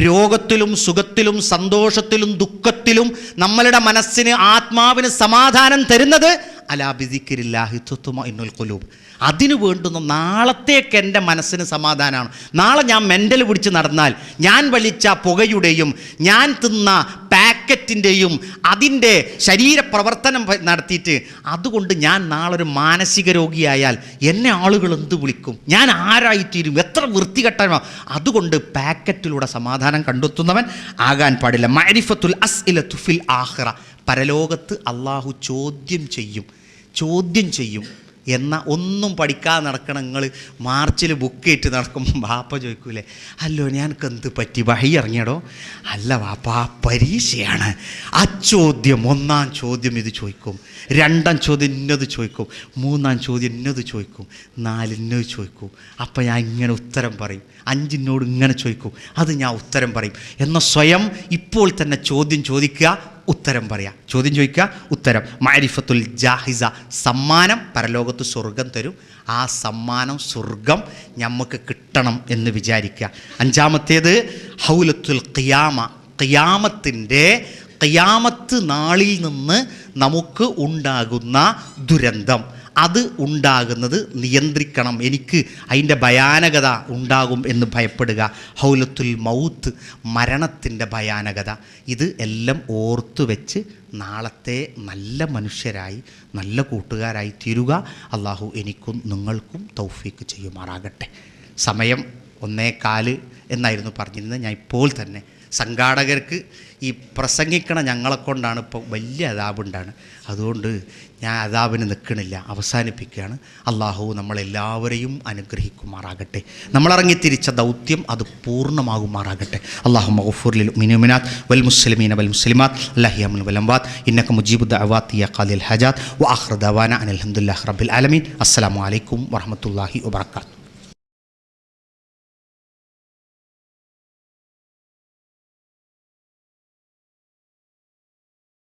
രോഗത്തിലും സുഖത്തിലും സന്തോഷത്തിലും ദുഃഖത്തിലും നമ്മളുടെ മനസ്സിന് ആത്മാവിന് സമാധാനം തരുന്നത് അലാ ബിദിക്രില്ലാഹി തുത്മഇന്നുൽ ഖുലൂബ്. അതിനു വേണ്ടുന്ന നാളത്തേക്ക് എൻ്റെ മനസ്സിന് സമാധാനമാണ്. നാളെ ഞാൻ മെൻ്റൽ പിടിച്ച് നടന്നാൽ ഞാൻ വലിച്ച പുകയുടെയും ഞാൻ തിന്ന പാക്കറ്റിൻ്റെയും അതിൻ്റെ ശരീരപ്രവർത്തനം നടത്തിയിട്ട് അതുകൊണ്ട് ഞാൻ നാളൊരു മാനസിക രോഗിയായാൽ എന്നെ ആളുകൾ എന്ത് വിളിക്കും? ഞാൻ ആരായിത്തീരും? എത്ര വൃത്തികെട്ടനോ? അതുകൊണ്ട് പാക്കറ്റിലൂടെ സമാധാനം കണ്ടെത്തുന്നവൻ ആകാൻ പാടില്ല. മഅരിഫത്തുൽ അസ്ഇലത്തു ഫിൽ ആഖിറ. പരലോകത്ത് അള്ളാഹു ചോദ്യം ചെയ്യും എന്ന ഒന്നും പഠിക്കാതെ നടക്കണം. നിങ്ങൾ മാർച്ചിൽ ബുക്ക് ചെയ്തിട്ട് നടക്കുമ്പോൾ വാപ്പ ചോദിക്കൂലേ, അല്ലോ ഞാനക്ക് എന്ത് പറ്റി വഴി ഇറങ്ങിയടോ? അല്ല വാപ്പ പരീക്ഷയാണ്. ആ ചോദ്യം, ഒന്നാം ചോദ്യം ഇത് ചോദിക്കും, രണ്ടാം ചോദ്യം ഇന്നത് ചോദിക്കും, മൂന്നാം ചോദ്യം ഇന്നത് ചോദിക്കും, 4 ഇന്നത് ചോദിക്കും. അപ്പം ഞാൻ ഇങ്ങനെ ഉത്തരം പറയും. 5 ഇന്നോട് ഇങ്ങനെ ചോദിക്കും, അത് ഞാൻ ഉത്തരം പറയും. എന്നാൽ സ്വയം ഇപ്പോൾ തന്നെ ചോദ്യം ചോദിക്കുക, ഉത്തരം പറയാം. ചോദ്യം ചോദിക്കുക, ഉത്തരം. മഅരിഫത്തുൽ ജാഹിസ. സമ്മാനം പരലോകത്ത് സ്വർഗം തരും. ആ സമ്മാനം സ്വർഗം നമുക്ക് കിട്ടണം എന്ന് വിചാരിക്കുക. 5-ാമത്തേത് ഹൗലത്തുൽ ഖിയാമ. ഖിയാമത്ത് നാളിൽ നിന്ന് നമുക്ക് ഉണ്ടാകുന്ന ദുരന്തം, അത് ഉണ്ടാകുന്നത് നിയന്ത്രിക്കണം. എനിക്ക് അതിൻ്റെ ഭയാനകത ഉണ്ടാകും എന്ന് ഭയപ്പെടുക. ഹൗലത്തുൽ മൗത്ത്. മരണത്തിൻ്റെ ഭയാനകത. ഇത് എല്ലാം ഓർത്തു വെച്ച് നാളത്തെ നല്ല മനുഷ്യരായി നല്ല കൂട്ടുകാരായി തീരുക. അള്ളാഹു എനിക്കും നിങ്ങൾക്കും തൗഫീക്ക് ചെയ്യുമാറാകട്ടെ. സമയം 1:15 എന്നായിരുന്നു പറഞ്ഞിരുന്നത്. ഞാൻ ഇപ്പോൾ തന്നെ സംഘാടകർക്ക് ഈ പ്രസംഗിക്കണ ഞങ്ങളെ കൊണ്ടാണ് ഇപ്പോൾ വലിയ അദാബുണ്ടാണ്. അതുകൊണ്ട് ഞാൻ അദാബിന് നിൽക്കണില്ല, അവസാനിപ്പിക്കുകയാണ്. അള്ളാഹു നമ്മളെല്ലാവരെയും അനുഗ്രഹിക്കുമാറാകട്ടെ. നമ്മളിറങ്ങിത്തിരിച്ച ദൗത്യം അത് പൂർണ്ണമാകുമാറാകട്ടെ. അള്ളാഹു മഗ്ഫൂർ ലിൽ മുഅ്മിനാത്ത് വൽ മുസ്ലിമീന വൽ മുസ്ലിമാത്ത് അല്ലാഹി വൽ അംവാത്ത് ഇന്നക മുജീബു ദഅവാതി യാ ഖാദിൽ ഹജാത്ത് വ ആഖിറു ദഅവാന അനിൽ ഹംദുലില്ലാഹി റബ്ബിൽ ആലമീൻ. അസ്സലാമു അലൈക്കും വറഹ്മത്തുള്ളാഹി വബറകാതുഹു.